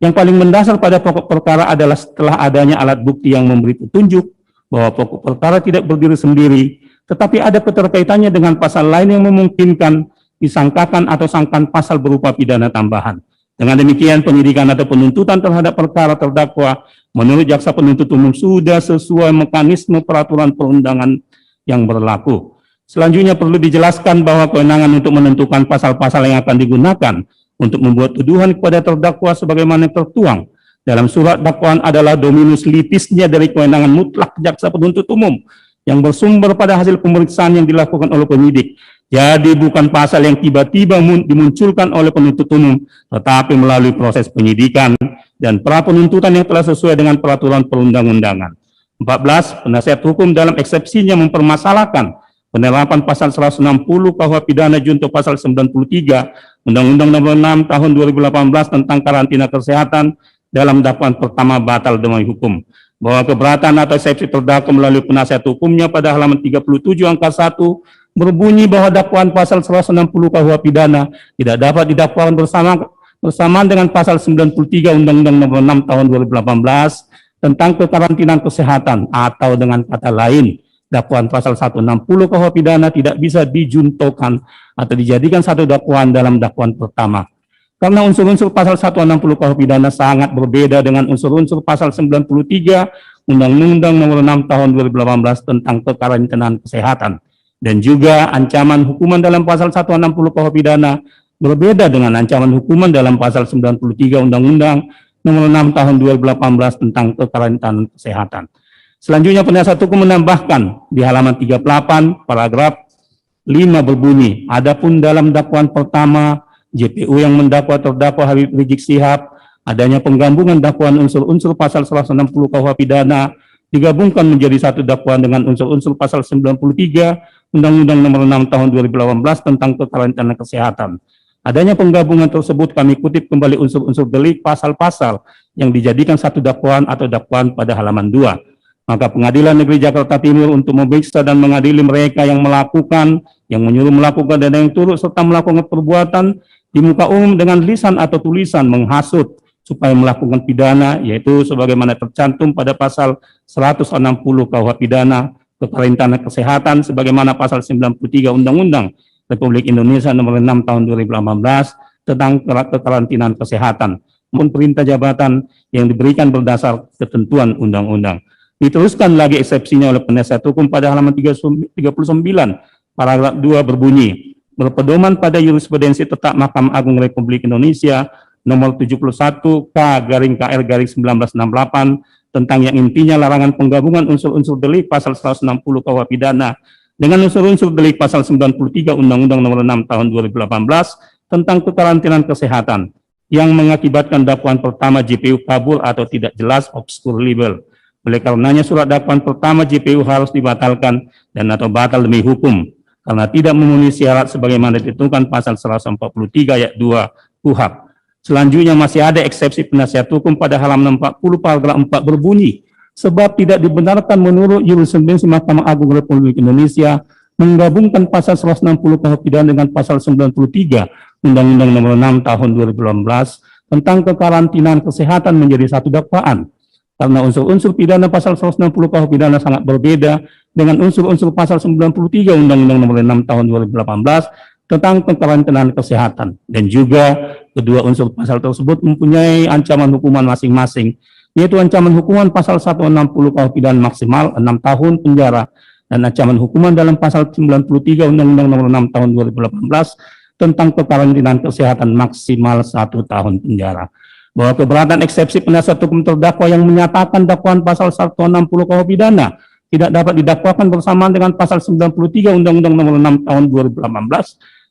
Yang paling mendasar pada pokok perkara adalah setelah adanya alat bukti yang memberi petunjuk bahwa pokok perkara tidak berdiri sendiri, tetapi ada keterkaitannya dengan pasal lain yang memungkinkan disangkakan atau sangkaan pasal berupa pidana tambahan. Dengan demikian penyidikan atau penuntutan terhadap perkara terdakwa menurut jaksa penuntut umum sudah sesuai mekanisme peraturan perundangan yang berlaku. Selanjutnya perlu dijelaskan bahwa kewenangan untuk menentukan pasal-pasal yang akan digunakan untuk membuat tuduhan kepada terdakwa sebagaimana tertuang dalam surat dakwaan adalah dominus litisnya dari kewenangan mutlak jaksa penuntut umum yang bersumber pada hasil pemeriksaan yang dilakukan oleh penyidik. Jadi bukan pasal yang tiba-tiba dimunculkan oleh penuntut umum, tetapi melalui proses penyidikan dan pra penuntutan yang telah sesuai dengan peraturan perundang-undangan. 14. Penasihat hukum dalam eksepsinya mempermasalahkan penerapan pasal 160 KUH pidana junto pasal 93 Undang-Undang Nomor 6 Tahun 2018 tentang karantina kesehatan dalam dakwaan pertama batal demi hukum. Bahwa keberatan atau eksepsi terdakwa melalui penasihat hukumnya pada halaman 37 angka 1 berbunyi bahwa dakwaan pasal 160 KUH pidana tidak dapat didakwakan bersamaan dengan pasal 93 Undang-Undang Nomor 6 Tahun 2018 tentang kekarantinaan kesehatan, atau dengan kata lain dakwaan pasal 160 KUH pidana tidak bisa dijuntokan atau dijadikan satu dakwaan dalam dakwaan pertama. Karena unsur-unsur pasal 160 KUH pidana sangat berbeda dengan unsur-unsur pasal 93 Undang-Undang Nomor 6 Tahun 2018 tentang kekarantinaan kesehatan. Dan juga ancaman hukuman dalam pasal 160 KUH pidana berbeda dengan ancaman hukuman dalam pasal 93 Undang-Undang Nomor 6 Tahun 2018 tentang kekarantinaan kesehatan. Selanjutnya penasihat hukum menambahkan di halaman 38 paragraf 5 berbunyi, adapun dalam dakwaan pertama JPU yang mendakwa terdakwa Habib Rizik Syihab, adanya penggabungan dakwaan unsur-unsur pasal 160 KUH pidana digabungkan menjadi satu dakwaan dengan unsur-unsur pasal 93 Undang-Undang Nomor 6 Tahun 2018 tentang kekarantinaan kesehatan. Adanya penggabungan tersebut kami kutip kembali unsur-unsur delik pasal-pasal yang dijadikan satu dakwaan atau dakwaan pada halaman 2. Maka Pengadilan Negeri Jakarta Timur untuk memeriksa dan mengadili mereka yang melakukan, yang menyuruh melakukan dan yang turut serta melakukan perbuatan di muka umum dengan lisan atau tulisan menghasut supaya melakukan pidana, yaitu sebagaimana tercantum pada pasal 160 KUH pidana kekarantinaan kesehatan sebagaimana pasal 93 Undang-Undang Republik Indonesia Nomor 6 Tahun 2018 tentang kekarantinaan kesehatan maupun perintah jabatan yang diberikan berdasar ketentuan undang-undang. Diteruskan lagi eksepsinya oleh penasihat hukum pada halaman 39, paragraf 2 berbunyi, berpedoman pada jurisprudensi tetap Mahkamah Agung Republik Indonesia nomor 71K/KR/1968 tentang yang intinya larangan penggabungan unsur-unsur delik pasal 160 KUH pidana dengan unsur-unsur delik pasal 93 Undang-Undang Nomor 6 Tahun 2018 tentang kekarantinaan kesehatan yang mengakibatkan dakwaan pertama JPU kabur atau tidak jelas obscure libel. Oleh karenanya surat dakwaan pertama JPU harus dibatalkan dan atau batal demi hukum karena tidak memenuhi syarat sebagaimana ditentukan pasal 143 ayat 2 KUHP. Selanjutnya masih ada eksepsi penasihat hukum pada halaman 40 paragraf 4 berbunyi, sebab tidak dibenarkan menurut jurisprudensi Mahkamah Agung Republik Indonesia menggabungkan pasal 160 KUH pidana dengan pasal 93 Undang-Undang Nomor 6 Tahun 2018 tentang kekarantinaan kesehatan menjadi satu dakwaan. Karena unsur-unsur pidana pasal 160 KUH pidana sangat berbeda dengan unsur-unsur pasal 93 Undang-Undang Nomor 6 Tahun 2018 tentang kekarantinaan kesehatan, dan juga kedua unsur pasal tersebut mempunyai ancaman hukuman masing-masing, yaitu ancaman hukuman pasal 160 KUH pidana maksimal 6 tahun penjara dan ancaman hukuman dalam pasal 93 Undang-Undang Nomor 6 Tahun 2018 tentang kekarantinaan kesehatan maksimal 1 tahun penjara. Bahwa keberatan eksepsi penasihat hukum terdakwa yang menyatakan dakwaan pasal 160 KUH pidana tidak dapat didakwakan bersamaan dengan pasal 93 Undang-Undang Nomor 6 Tahun 2018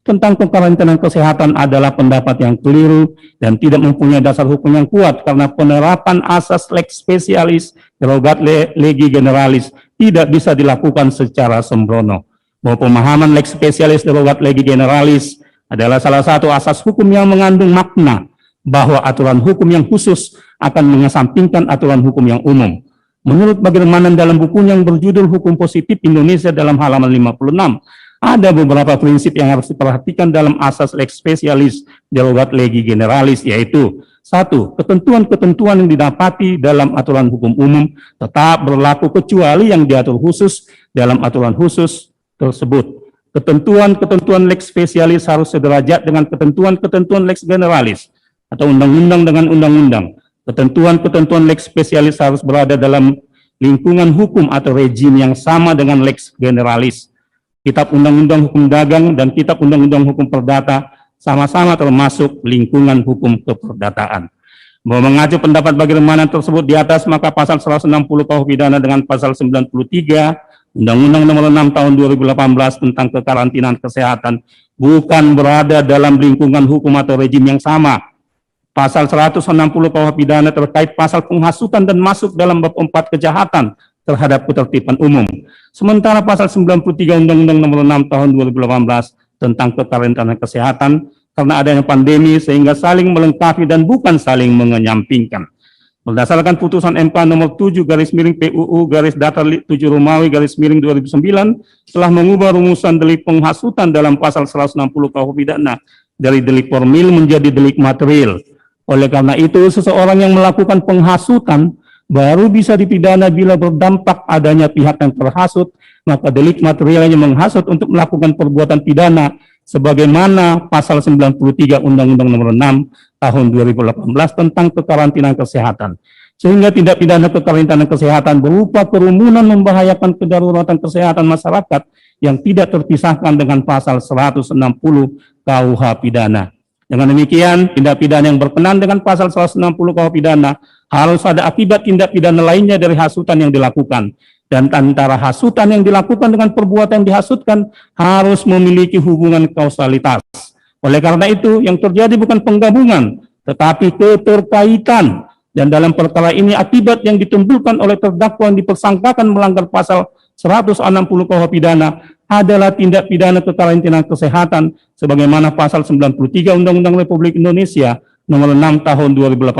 tentang kekarantinaan kesehatan adalah pendapat yang keliru dan tidak mempunyai dasar hukum yang kuat karena penerapan asas lex specialis derogat legi generalis tidak bisa dilakukan secara sembrono. Bahwa pemahaman lex specialis derogat legi generalis adalah salah satu asas hukum yang mengandung makna bahwa aturan hukum yang khusus akan mengesampingkan aturan hukum yang umum. Menurut Bagirmanan dalam bukunya yang berjudul Hukum Positif Indonesia dalam halaman 56, ada beberapa prinsip yang harus diperhatikan dalam asas lex specialis derogat legi generalis, yaitu 1. Ketentuan-ketentuan yang didapati dalam aturan hukum umum tetap berlaku kecuali yang diatur khusus dalam aturan khusus tersebut. Ketentuan-ketentuan lex specialis harus sederajat dengan ketentuan-ketentuan lex generalis atau undang-undang dengan undang-undang. Ketentuan-ketentuan lex spesialis harus berada dalam lingkungan hukum atau rejim yang sama dengan lex generalis. Kitab Undang-Undang Hukum Dagang dan Kitab Undang-Undang Hukum Perdata sama-sama termasuk lingkungan hukum keperdataan. Bahwa mengacu pendapat Bagirmanan tersebut di atas, maka pasal 160 KUH pidana dengan pasal 93 Undang-Undang Nomor 6 Tahun 2018 tentang kekarantinaan kesehatan bukan berada dalam lingkungan hukum atau rejim yang sama. Pasal 160 KUH pidana terkait pasal penghasutan dan masuk dalam bab 4 kejahatan terhadap ketertiban umum. Sementara pasal 93 Undang-Undang Nomor 6 Tahun 2018 tentang kekarantinaan kesehatan karena adanya pandemi sehingga saling melengkapi dan bukan saling menyampingkan. Berdasarkan putusan MK nomor 7/PUU/Data 7 Romawi/2009 telah mengubah rumusan delik penghasutan dalam pasal 160 KUH pidana dari delik formil menjadi delik material. Oleh karena itu, seseorang yang melakukan penghasutan baru bisa dipidana bila berdampak adanya pihak yang terhasut, maka delik materialnya menghasut untuk melakukan perbuatan pidana sebagaimana pasal 93 Undang-Undang Nomor 6 Tahun 2018 tentang kekarantinaan kesehatan. Sehingga tindak pidana kekarantinaan kesehatan berupa kerumunan membahayakan kedaruratan kesehatan masyarakat yang tidak terpisahkan dengan pasal 160 KUH pidana. Dengan demikian, tindak pidana yang berkenan dengan pasal 160 KUH pidana harus ada akibat tindak pidana lainnya dari hasutan yang dilakukan. Dan antara hasutan yang dilakukan dengan perbuatan yang dihasutkan harus memiliki hubungan kausalitas. Oleh karena itu, yang terjadi bukan penggabungan, tetapi keterkaitan. Dan dalam perkara ini, akibat yang ditimbulkan oleh terdakwa yang dipersangkakan melanggar pasal 160 KUH pidana adalah tindak pidana kekarantinaan kesehatan sebagaimana pasal 93 Undang-Undang Republik Indonesia nomor 6 tahun 2018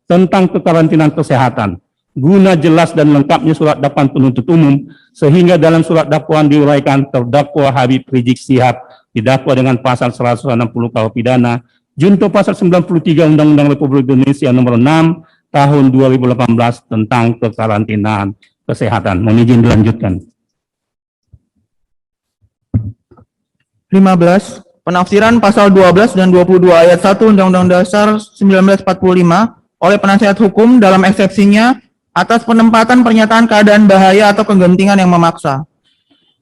tentang kekarantinaan kesehatan. Guna jelas dan lengkapnya surat dakwaan penuntut umum, sehingga dalam surat dakwaan diuraikan terdakwa Habib Rizik Syihab didakwa dengan pasal 160 KUH pidana junto pasal 93 Undang-Undang Republik Indonesia nomor 6 tahun 2018 tentang kekarantinaan kesehatan. Mohon izin dilanjutkan. 15. Penafsiran pasal 12 dan 22 ayat 1 Undang-Undang Dasar 1945 oleh penasihat hukum dalam eksepsinya atas penempatan pernyataan keadaan bahaya atau kegentingan yang memaksa.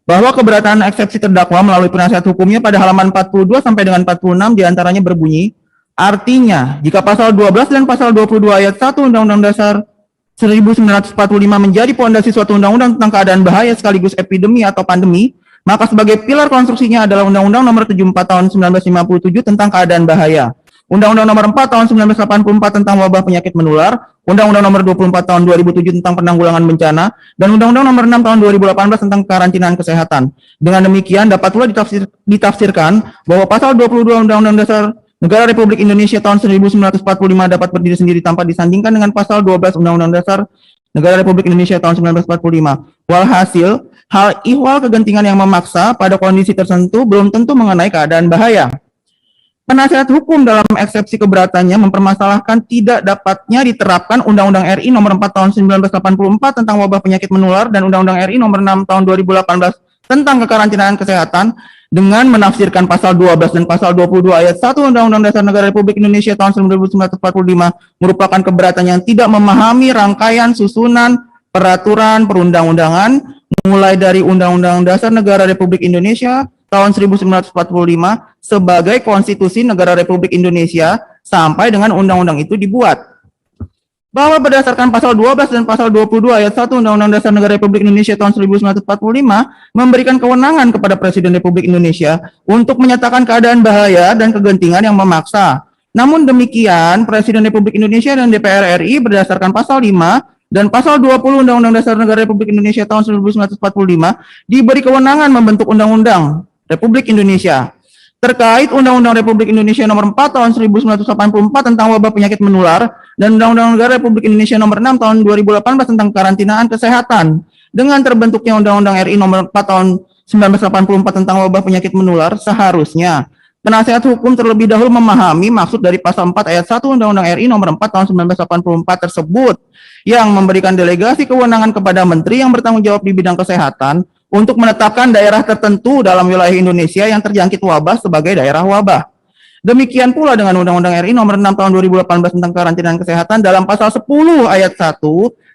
Bahwa keberatan eksepsi terdakwa melalui penasihat hukumnya pada halaman 42 sampai dengan 46 diantaranya berbunyi, artinya jika pasal 12 dan pasal 22 ayat 1 Undang-Undang Dasar 1945 menjadi pondasi suatu undang-undang tentang keadaan bahaya sekaligus epidemi atau pandemi, maka sebagai pilar konstruksinya adalah Undang-Undang Nomor 74 Tahun 1957 tentang keadaan bahaya, Undang-Undang Nomor 4 Tahun 1984 tentang wabah penyakit menular, Undang-Undang Nomor 24 Tahun 2007 tentang penanggulangan bencana, dan Undang-Undang Nomor 6 Tahun 2018 tentang karantinaan kesehatan. Dengan demikian dapat pula ditafsirkan bahwa pasal 22 Undang-Undang Dasar Negara Republik Indonesia tahun 1945 dapat berdiri sendiri tanpa disandingkan dengan pasal 12 Undang-Undang Dasar Negara Republik Indonesia tahun 1945. Walhasil, hal ihwal kegentingan yang memaksa pada kondisi tertentu belum tentu mengenai keadaan bahaya. Penasihat hukum dalam eksepsi keberatannya mempermasalahkan tidak dapatnya diterapkan Undang-Undang RI Nomor 4 Tahun 1984 tentang wabah penyakit menular dan Undang-Undang RI Nomor 6 Tahun 2018 tentang kekarantinaan kesehatan dengan menafsirkan pasal 12 dan pasal 22 ayat 1 Undang-Undang Dasar Negara Republik Indonesia tahun 1945 merupakan keberatan yang tidak memahami rangkaian susunan peraturan perundang-undangan mulai dari Undang-Undang Dasar Negara Republik Indonesia tahun 1945 sebagai konstitusi negara Republik Indonesia sampai dengan undang-undang itu dibuat. Bahwa berdasarkan pasal 12 dan pasal 22 ayat 1 Undang-Undang Dasar Negara Republik Indonesia tahun 1945 memberikan kewenangan kepada Presiden Republik Indonesia untuk menyatakan keadaan bahaya dan kegentingan yang memaksa. Namun demikian, Presiden Republik Indonesia dan DPR RI berdasarkan pasal 5 dan pasal 20 Undang-Undang Dasar Negara Republik Indonesia tahun 1945 diberi kewenangan membentuk undang-undang Republik Indonesia terkait Undang-Undang Republik Indonesia Nomor 4 Tahun 1984 tentang wabah penyakit menular dan Undang-Undang Negara Republik Indonesia Nomor 6 Tahun 2018 tentang karantinaan kesehatan. Dengan terbentuknya Undang-Undang RI Nomor 4 Tahun 1984 tentang wabah penyakit menular, seharusnya penasihat hukum terlebih dahulu memahami maksud dari pasal 4 ayat 1 Undang-Undang RI Nomor 4 Tahun 1984 tersebut yang memberikan delegasi kewenangan kepada menteri yang bertanggung jawab di bidang kesehatan untuk menetapkan daerah tertentu dalam wilayah Indonesia yang terjangkit wabah sebagai daerah wabah. Demikian pula dengan Undang-Undang RI Nomor 6 Tahun 2018 tentang karantinaan kesehatan dalam pasal 10 ayat 1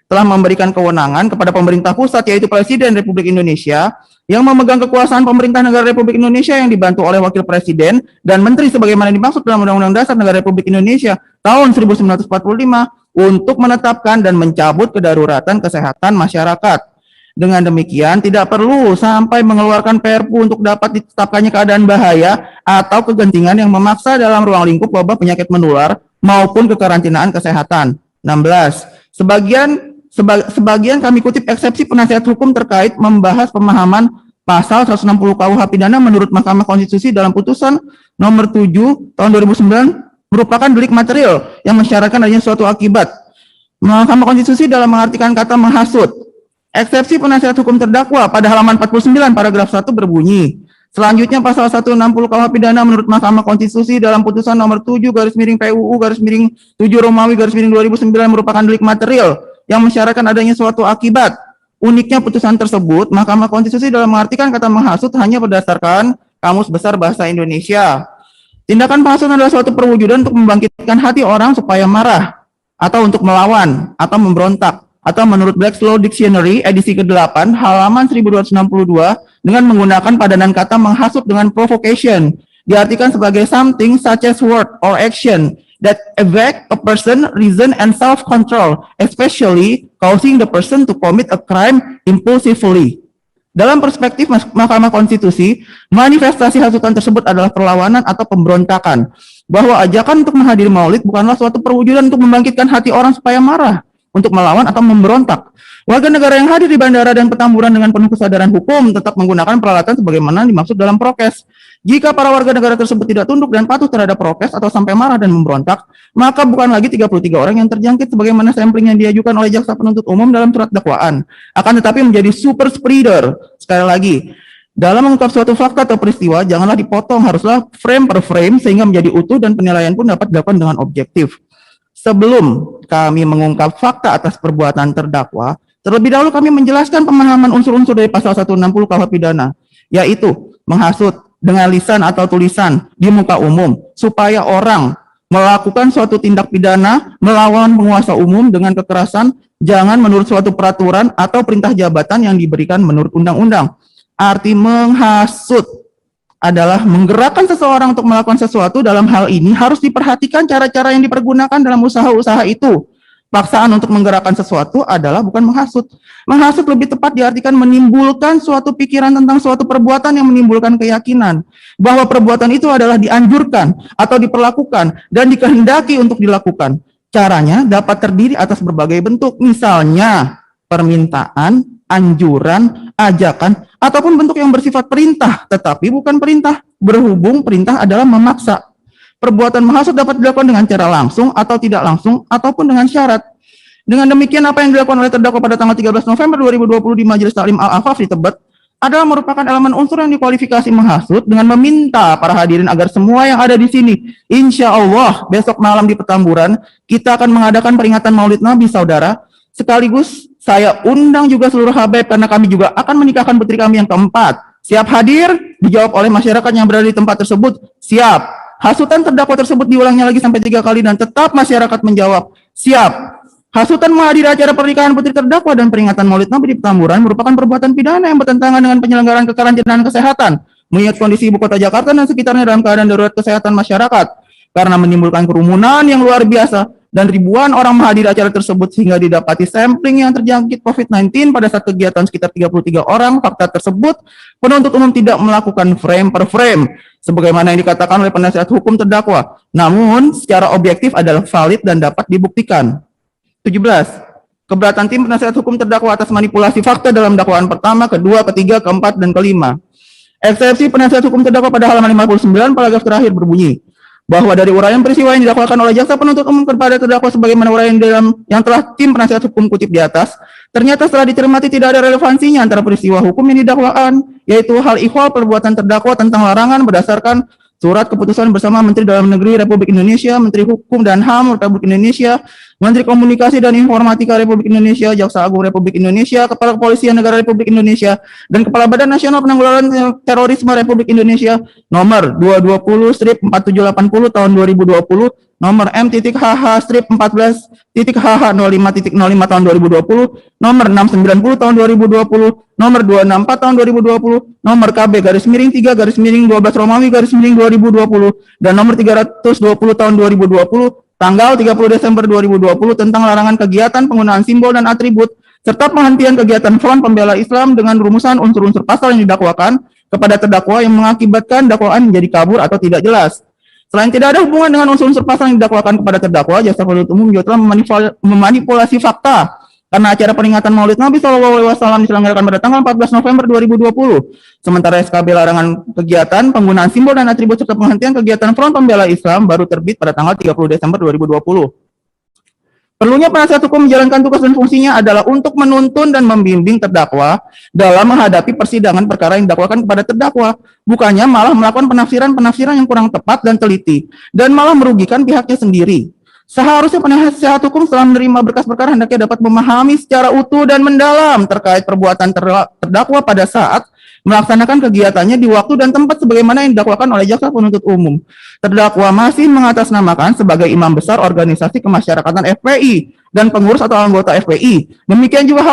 telah memberikan kewenangan kepada pemerintah pusat yaitu Presiden Republik Indonesia yang memegang kekuasaan pemerintah negara Republik Indonesia yang dibantu oleh Wakil Presiden dan Menteri sebagaimana dimaksud dalam Undang-Undang Dasar Negara Republik Indonesia tahun 1945 untuk menetapkan dan mencabut kedaruratan kesehatan masyarakat. Dengan demikian, tidak perlu sampai mengeluarkan Perpu untuk dapat ditetapkannya keadaan bahaya atau kegentingan yang memaksa dalam ruang lingkup wabah penyakit menular maupun kekarantinaan kesehatan. 16. Sebagian kami kutip eksepsi penasihat hukum terkait membahas pemahaman pasal 160 KUH pidana menurut Mahkamah Konstitusi dalam putusan nomor 7 tahun 2009 merupakan delik material yang mensyaratkan adanya suatu akibat. Mahkamah Konstitusi dalam mengartikan kata menghasut. Eksepsi penasihat hukum terdakwa pada halaman 49 paragraf 1 berbunyi, selanjutnya pasal 160 KUH pidana menurut Mahkamah Konstitusi dalam putusan nomor 7 garis miring PUU garis miring 7 Romawi garis miring 2009 merupakan delik material yang mensyaratkan adanya suatu akibat. Uniknya putusan tersebut, Mahkamah Konstitusi dalam mengartikan kata menghasut hanya berdasarkan Kamus Besar Bahasa Indonesia. Tindakan menghasut adalah suatu perwujudan untuk membangkitkan hati orang supaya marah, atau untuk melawan, atau memberontak, atau menurut Black's Law Dictionary edisi ke-8 halaman 1262 dengan menggunakan padanan kata menghasut dengan provocation diartikan sebagai something such as word or action that affect a person, reason, and self-control, especially causing the person to commit a crime impulsively. Dalam perspektif Mahkamah Konstitusi, manifestasi hasutan tersebut adalah perlawanan atau pemberontakan, bahwa ajakan untuk menghadiri maulid bukanlah suatu perwujudan untuk membangkitkan hati orang supaya marah, untuk melawan atau memberontak. Warga negara yang hadir di bandara dan Petamburan dengan penuh kesadaran hukum tetap menggunakan peralatan sebagaimana dimaksud dalam prokes. Jika para warga negara tersebut tidak tunduk dan patuh terhadap prokes atau sampai marah dan memberontak, maka bukan lagi 33 orang yang terjangkit sebagaimana sampling yang diajukan oleh jaksa penuntut umum dalam surat dakwaan, akan tetapi menjadi super spreader. Sekali lagi, dalam mengungkap suatu fakta atau peristiwa, janganlah dipotong, haruslah frame per frame sehingga menjadi utuh dan penilaian pun dapat dilakukan dengan objektif. Sebelum kami mengungkap fakta atas perbuatan terdakwa, terlebih dahulu kami menjelaskan pemahaman unsur-unsur dari pasal 160 KUH pidana, yaitu menghasut dengan lisan atau tulisan di muka umum, supaya orang melakukan suatu tindak pidana melawan penguasa umum dengan kekerasan, jangan menurut suatu peraturan atau perintah jabatan yang diberikan menurut undang-undang. Arti menghasut adalah menggerakkan seseorang untuk melakukan sesuatu. Dalam hal ini harus diperhatikan cara-cara yang dipergunakan dalam usaha-usaha itu. Paksaan untuk menggerakkan sesuatu adalah bukan menghasut. Menghasut lebih tepat diartikan menimbulkan suatu pikiran tentang suatu perbuatan yang menimbulkan keyakinan bahwa perbuatan itu adalah dianjurkan atau diperlakukan dan dikehendaki untuk dilakukan. Caranya dapat terdiri atas berbagai bentuk, misalnya permintaan, anjuran, ajakan, ataupun bentuk yang bersifat perintah, tetapi bukan perintah, berhubung perintah adalah memaksa. Perbuatan menghasut dapat dilakukan dengan cara langsung atau tidak langsung, ataupun dengan syarat. Dengan demikian, apa yang dilakukan oleh terdakwa pada tanggal 13 November 2020 di Majelis Taklim Al-Afaf di Tebet adalah merupakan elemen unsur yang dikualifikasi menghasut dengan meminta para hadirin agar semua yang ada di sini, insya Allah besok malam di Petamburan, kita akan mengadakan peringatan Maulid Nabi, saudara. Sekaligus saya undang juga seluruh habaib karena kami juga akan menikahkan putri kami yang keempat. Siap hadir? Dijawab oleh masyarakat yang berada di tempat tersebut, siap. Hasutan terdakwa tersebut diulangnya lagi sampai 3 kali dan tetap masyarakat menjawab, siap. Hasutan menghadiri acara pernikahan putri terdakwa dan peringatan Maulid Nabi di Petamburan merupakan perbuatan pidana yang bertentangan dengan penyelenggaraan kekarantinaan kesehatan, mengingat kondisi ibu kota Jakarta dan sekitarnya dalam keadaan darurat kesehatan masyarakat, karena menimbulkan kerumunan yang luar biasa dan ribuan orang menghadiri acara tersebut sehingga didapati sampling yang terjangkit COVID-19 pada saat kegiatan sekitar 33 orang. Fakta tersebut penuntut umum tidak melakukan frame per frame sebagaimana yang dikatakan oleh penasihat hukum terdakwa, namun secara objektif adalah valid dan dapat dibuktikan. 17. Keberatan tim penasihat hukum terdakwa atas manipulasi fakta dalam dakwaan pertama, kedua, ketiga, keempat, dan kelima. Eksepsi penasihat hukum terdakwa pada halaman 59 paragraf terakhir berbunyi bahwa dari uraian peristiwa yang didakwakan oleh jaksa penuntut umum kepada terdakwa sebagaimana uraian dalam yang telah tim penasihat hukum kutip di atas, ternyata setelah dicermati tidak ada relevansinya antara peristiwa hukum yang didakwakan, yaitu hal ihwal perbuatan terdakwa tentang larangan berdasarkan surat keputusan bersama Menteri Dalam Negeri Republik Indonesia, Menteri Hukum dan HAM Republik Indonesia, Menteri Komunikasi dan Informatika Republik Indonesia, Jaksa Agung Republik Indonesia, Kepala Kepolisian Negara Republik Indonesia, dan Kepala Badan Nasional Penanggulangan Terorisme Republik Indonesia nomor 220/4780 tahun 2020, nomor M.HH/14.HH05.05 tahun 2020, nomor 690 tahun 2020, nomor 264 tahun 2020, nomor KB/3/12 Romawi/2020, dan nomor 320 tahun 2020, tanggal 30 Desember 2020 tentang larangan kegiatan penggunaan simbol dan atribut, serta penghentian kegiatan Front Pembela Islam dengan rumusan unsur-unsur pasal yang didakwakan kepada terdakwa yang mengakibatkan dakwaan menjadi kabur atau tidak jelas. Selain tidak ada hubungan dengan unsur-unsur pasal yang didakwakan kepada terdakwa, jaksa penuntut umum juga telah memanipulasi fakta karena acara peringatan Maulid Nabi SAW diselenggarakan pada tanggal 14 November 2020. Sementara SKB larangan kegiatan penggunaan simbol dan atribut serta penghentian kegiatan Front Pembela Islam baru terbit pada tanggal 30 Desember 2020. Perlunya penasihat hukum menjalankan tugas dan fungsinya adalah untuk menuntun dan membimbing terdakwa dalam menghadapi persidangan perkara yang didakwakan kepada terdakwa, bukannya malah melakukan penafsiran-penafsiran yang kurang tepat dan teliti, dan malah merugikan pihaknya sendiri. Seharusnya penasihat hukum setelah menerima berkas perkara hendaknya dapat memahami secara utuh dan mendalam terkait perbuatan terdakwa pada saat melaksanakan kegiatannya di waktu dan tempat sebagaimana yang didakwakan oleh jaksa penuntut umum. Terdakwa masih mengatasnamakan sebagai imam besar organisasi kemasyarakatan FPI dan pengurus atau anggota FPI. Demikian juga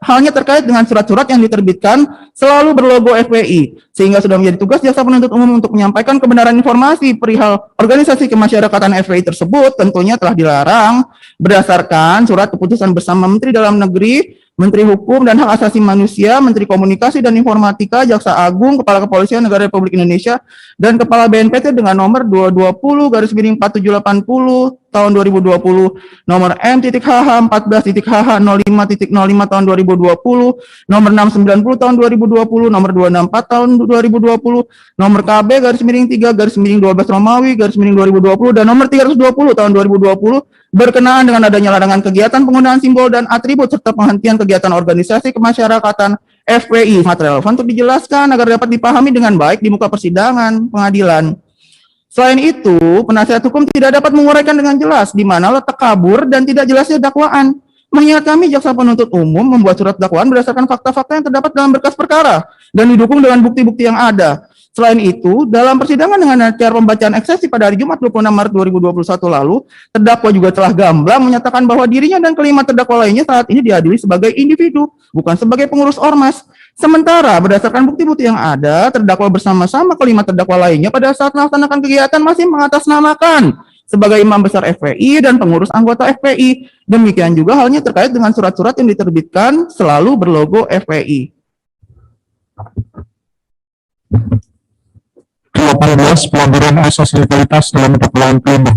halnya terkait dengan surat-surat yang diterbitkan selalu berlogo FPI, sehingga sudah menjadi tugas jaksa penuntut umum untuk menyampaikan kebenaran informasi perihal organisasi kemasyarakatan FPI tersebut tentunya telah dilarang berdasarkan surat keputusan bersama Menteri Dalam Negeri, Menteri Hukum dan Hak Asasi Manusia, Menteri Komunikasi dan Informatika, Jaksa Agung, Kepala Kepolisian Negara Republik Indonesia, dan Kepala BNPT dengan nomor 220/4780 tahun 2020, nomor M.HH 14.HH 05.05 tahun 2020, nomor 690 tahun 2020, nomor 264 tahun 2020, nomor KB/3/12 Romawi/2020, dan nomor 320 tahun 2020 berkenaan dengan adanya larangan kegiatan penggunaan simbol dan atribut serta penghentian kegiatan organisasi kemasyarakatan FPI. Sangat relevan untuk dijelaskan agar dapat dipahami dengan baik di muka persidangan pengadilan. Selain itu, penasihat hukum tidak dapat menguraikan dengan jelas di mana letak kabur dan tidak jelasnya dakwaan. Mengingat kami jaksa penuntut umum membuat surat dakwaan berdasarkan fakta-fakta yang terdapat dalam berkas perkara dan didukung dengan bukti-bukti yang ada. Selain itu, dalam persidangan dengan acara pembacaan eksepsi pada hari Jumat 26 Maret 2021 lalu, terdakwa juga telah gamblang menyatakan bahwa dirinya dan kelima terdakwa lainnya saat ini diadili sebagai individu, bukan sebagai pengurus ormas. Sementara berdasarkan bukti-bukti yang ada, terdakwa bersama-sama kelima terdakwa lainnya pada saat melaksanakan kegiatan masih mengatasnamakan sebagai imam besar FPI dan pengurus anggota FPI. Demikian juga halnya terkait dengan surat-surat yang diterbitkan selalu berlogo FPI. 18 pelanggaran asas legalitas dalam dakwaan kelima.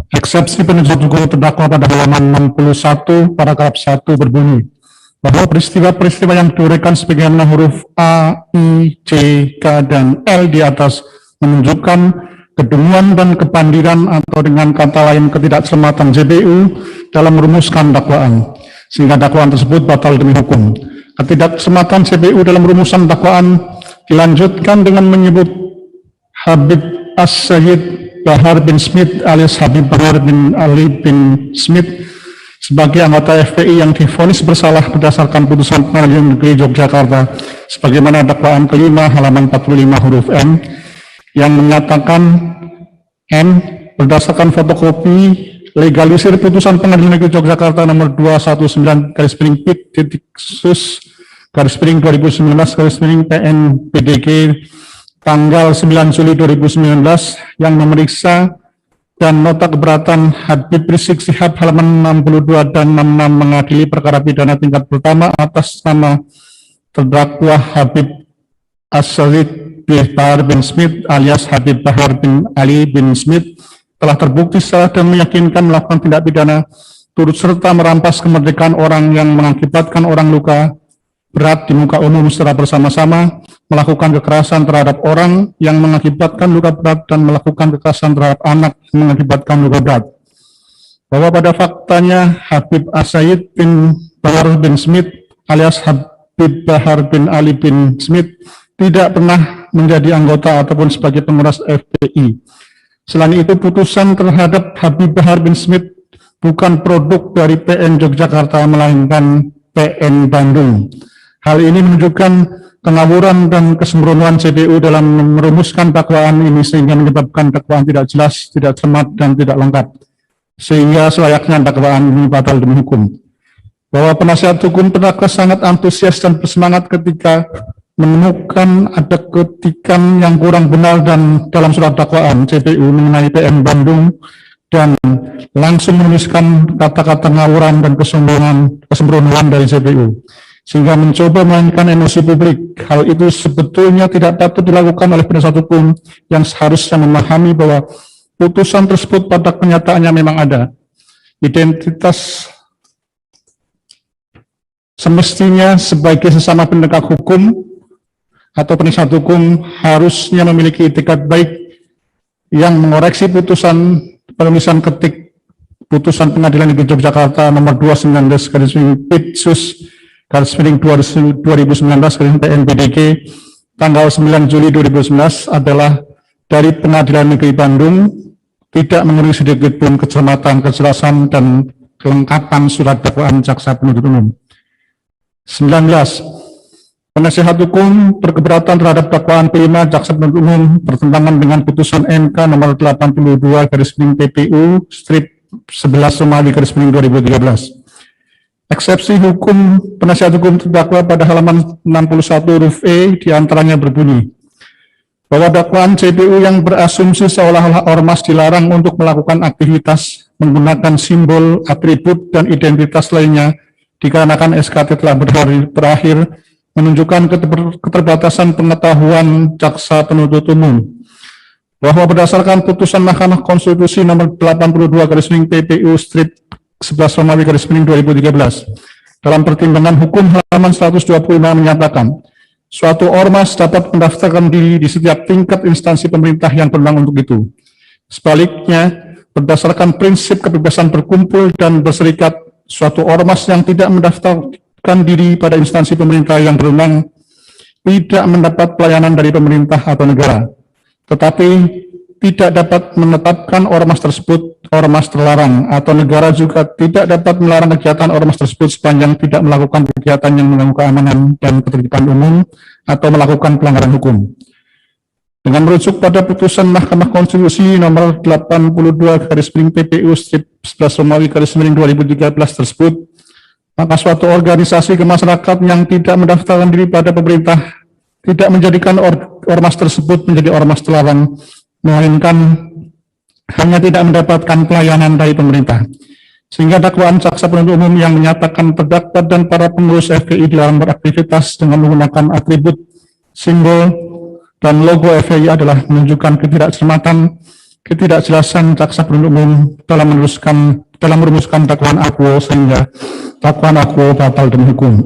Eksepsi penasihat hukum terdakwa pada halaman 61 paragraf 1 berbunyi bahwa peristiwa-peristiwa yang diuraikan sebagaimana huruf A, I, C, K, dan L di atas menunjukkan kedunguan dan kepandiran atau dengan kata lain ketidakselamatan JPU dalam merumuskan dakwaan, sehingga dakwaan tersebut batal demi hukum. Ketidakselamatan JPU dalam rumusan dakwaan dilanjutkan dengan menyebut Habib As-Sayyid Bahar bin Smith alias Habib Bahar bin Ali bin Smith sebagai anggota FPI yang divonis bersalah berdasarkan putusan Pengadilan Negeri Yogyakarta sebagaimana dakwaan kelima halaman 45 huruf M yang menyatakan M berdasarkan fotokopi legalisir putusan Pengadilan Negeri Yogyakarta nomor 219/Pit-2019/PN-PDG tanggal 9 Juli 2019 yang memeriksa dan nota keberatan Habib Rizik Syihab halaman 62 dan 66 mengadili perkara pidana tingkat pertama atas nama terdakwa Habib As-Sayyid Bahar bin Smith alias Habib Bahar bin Ali bin Smith telah terbukti secara dan meyakinkan melakukan tindak pidana turut serta merampas kemerdekaan orang yang mengakibatkan orang luka berat di muka umum secara bersama-sama, melakukan kekerasan terhadap orang yang mengakibatkan luka berat dan melakukan kekerasan terhadap anak yang mengakibatkan luka berat. Bahwa pada faktanya Habib As-Sayyid bin Bahar bin Smith alias Habib Bahar bin Ali bin Smith tidak pernah menjadi anggota ataupun sebagai pengurus FPI. Selain itu, putusan terhadap Habib Bahar bin Smith bukan produk dari PN Yogyakarta melainkan PN Bandung. Hal ini menunjukkan kengawuran dan kesembronoan JPU dalam merumuskan dakwaan ini sehingga menyebabkan dakwaan tidak jelas, tidak cermat, dan tidak lengkap. Sehingga selayaknya dakwaan ini batal demi hukum. Bahwa penasihat hukum terdakwa sangat antusias dan bersemangat ketika menemukan ada ketikan yang kurang benar dan dalam surat dakwaan JPU mengenai PN Bandung dan langsung menuliskan kata-kata ngawuran dan kesembronoan dari JPU. Sehingga mencoba memainkan emosi publik. Hal itu sebetulnya tidak patut dilakukan oleh penasihat hukum yang seharusnya memahami bahwa putusan tersebut pada kenyataannya memang ada. Identitas semestinya sebagai sesama penegak hukum atau penasihat hukum harusnya memiliki etikat baik yang mengoreksi putusan penulisan ketik putusan Pengadilan Negeri Yogyakarta nomor 219/Pit-Sus /2019/PNPDG tanggal 9 Juli 2019 adalah dari Pengadilan Negeri Bandung tidak mengurangi sedikit pun kecermatan, kejelasan, dan kelengkapan surat dakwaan jaksa penuntut umum. 19. Penasihat hukum berkeberatan terhadap dakwaan kelima jaksa penuntut umum bertentangan dengan putusan MK nomor 82/PPU strip 11 Romawi garis miring 2013. Eksepsi hukum penasihat hukum terdakwa pada halaman 61 huruf E diantaranya berbunyi bahwa dakwaan JPU yang berasumsi seolah-olah ormas dilarang untuk melakukan aktivitas menggunakan simbol, atribut, dan identitas lainnya dikarenakan SKT telah berakhir menunjukkan keterbatasan pengetahuan jaksa penuntut umum, bahwa berdasarkan putusan Mahkamah Konstitusi nomor 82 garis miring PPU strip 11 Romawi garis miring 2013 dalam pertimbangan hukum halaman 125 menyatakan suatu ormas dapat mendaftarkan diri di setiap tingkat instansi pemerintah yang berwenang untuk itu. Sebaliknya, berdasarkan prinsip kebebasan berkumpul dan berserikat, suatu ormas yang tidak mendaftarkan diri pada instansi pemerintah yang berwenang tidak mendapat pelayanan dari pemerintah atau negara, tetapi tidak dapat menetapkan ormas tersebut ormas terlarang, atau negara juga tidak dapat melarang kegiatan ormas tersebut sepanjang tidak melakukan kegiatan yang mengganggu keamanan dan ketertiban umum atau melakukan pelanggaran hukum. Dengan merujuk pada putusan Mahkamah Konstitusi nomor 82 garis miring PPU strip 11 Romawi garis miring 2013 tersebut, maka suatu organisasi kemasyarakatan yang tidak mendaftarkan diri pada pemerintah tidak menjadikan ormas tersebut menjadi ormas terlarang, melainkan hanya tidak mendapatkan pelayanan dari pemerintah. Sehingga dakwaan jaksa penuntut umum yang menyatakan terdakwa dan para pengurus FPI dilarang beraktivitas dengan menggunakan atribut, simbol, dan logo FPI adalah menunjukkan ketidakcermatan, ketidakjelasan jaksa penuntut umum dalam merumuskan dakwaan akuo, sehingga dakwaan akuo batal demi hukum.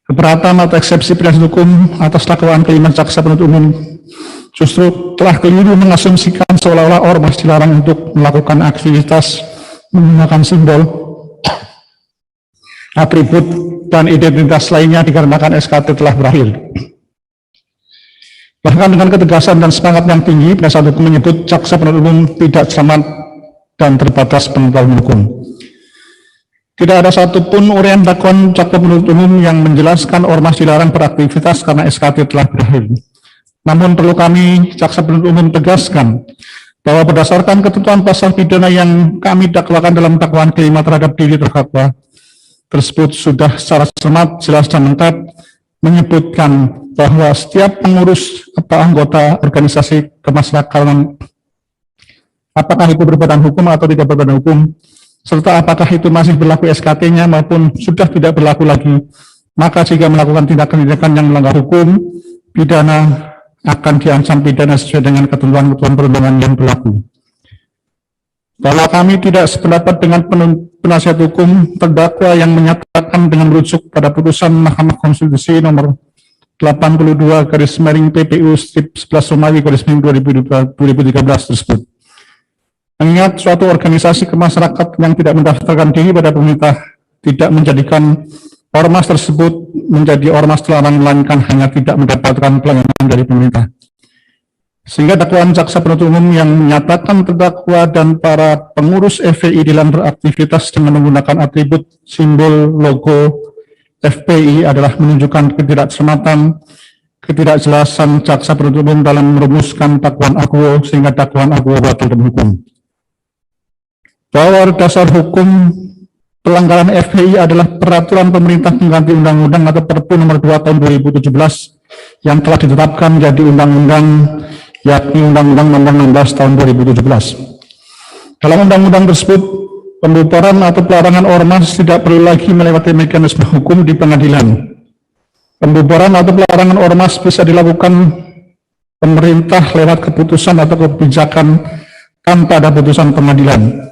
Keberatan atau eksepsi penasihat hukum atas dakwaan kelima jaksa penuntut umum justru telah keliru mengasumsikan seolah-olah ormas dilarang untuk melakukan aktivitas menggunakan simbol, atribut, dan identitas lainnya dikarenakan SKT telah berakhir. Bahkan dengan ketegasan dan semangat yang tinggi, penasihat hukum menyebut jaksa penuntut umum tidak selamat dan terbatas pengetahuan hukum. Tidak ada satupun uraian dakwaan jaksa penuntut umum yang menjelaskan ormas dilarang beraktivitas karena SKT telah berakhir. Namun perlu kami, jaksa penuntut umum, tegaskan bahwa berdasarkan ketentuan pasal pidana yang kami dakwakan dalam dakwaan kelima terhadap diri terdakwa tersebut sudah secara cermat, jelas, dan lengkap menyebutkan bahwa setiap pengurus atau anggota organisasi kemasyarakatan, apakah itu berbadan hukum atau tidak berbadan hukum, serta apakah itu masih berlaku SKT-nya maupun sudah tidak berlaku lagi, maka jika melakukan tindakan-tindakan yang melanggar hukum pidana akan diancam pidana sesuai dengan ketentuan-ketentuan perundangan yang berlaku. Bahwa kami tidak sependapat dengan penasihat hukum terdakwa yang menyatakan dengan merujuk pada putusan Mahkamah Konstitusi nomor 82 garis miring PPU strip 11 Romawi garis miring 2013 tersebut. Mengingat suatu organisasi kemasyarakatan yang tidak mendaftarkan diri pada pemerintah tidak menjadikan ormas tersebut menjadi ormas terlarang, melainkan hanya tidak mendapatkan pelayanan dari pemerintah. Sehingga dakwaan jaksa penuntut umum yang menyatakan terdakwa dan para pengurus FPI dalam beraktivitas dengan menggunakan atribut, simbol, logo FPI adalah menunjukkan ketidakcermatan, ketidakjelasan jaksa penuntut umum dalam merumuskan dakwaan akuo, sehingga dakwaan akuo batal demi hukum. Bahwa dasar hukum pelanggaran FPI adalah peraturan pemerintah pengganti undang-undang atau Perpu nomor 2 tahun 2017 yang telah ditetapkan menjadi undang-undang, yakni Undang-Undang nomor 16 tahun 2017. Dalam undang-undang tersebut, pembubaran atau pelarangan ormas tidak perlu lagi melewati mekanisme hukum di pengadilan. Pembubaran atau pelarangan ormas bisa dilakukan pemerintah lewat keputusan atau kebijakan tanpa ada putusan pengadilan.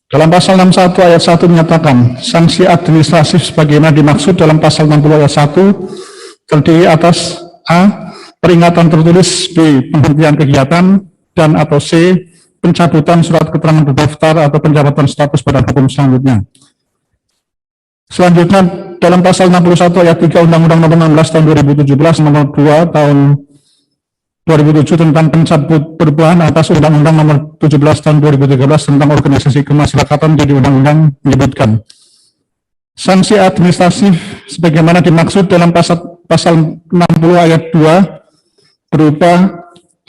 Dalam pasal 61 ayat 1 menyatakan, sanksi administratif sebagaimana dimaksud dalam pasal 60 ayat 1 terdiri atas A. Peringatan tertulis, B. Penghentian kegiatan, dan atau C. Pencabutan surat keterangan terdaftar atau pencabutan status badan hukum selanjutnya. Selanjutnya, dalam pasal 61 ayat 3 Undang-Undang nomor 16 tahun 2017 nomor 2 tahun 2007 tentang pencabut perubahan atas Undang-Undang nomor 17 tahun 2013 tentang organisasi kemasyarakatan menjadi undang-undang menyebutkan sanksi administratif sebagaimana dimaksud dalam pasal 60 ayat 2 berupa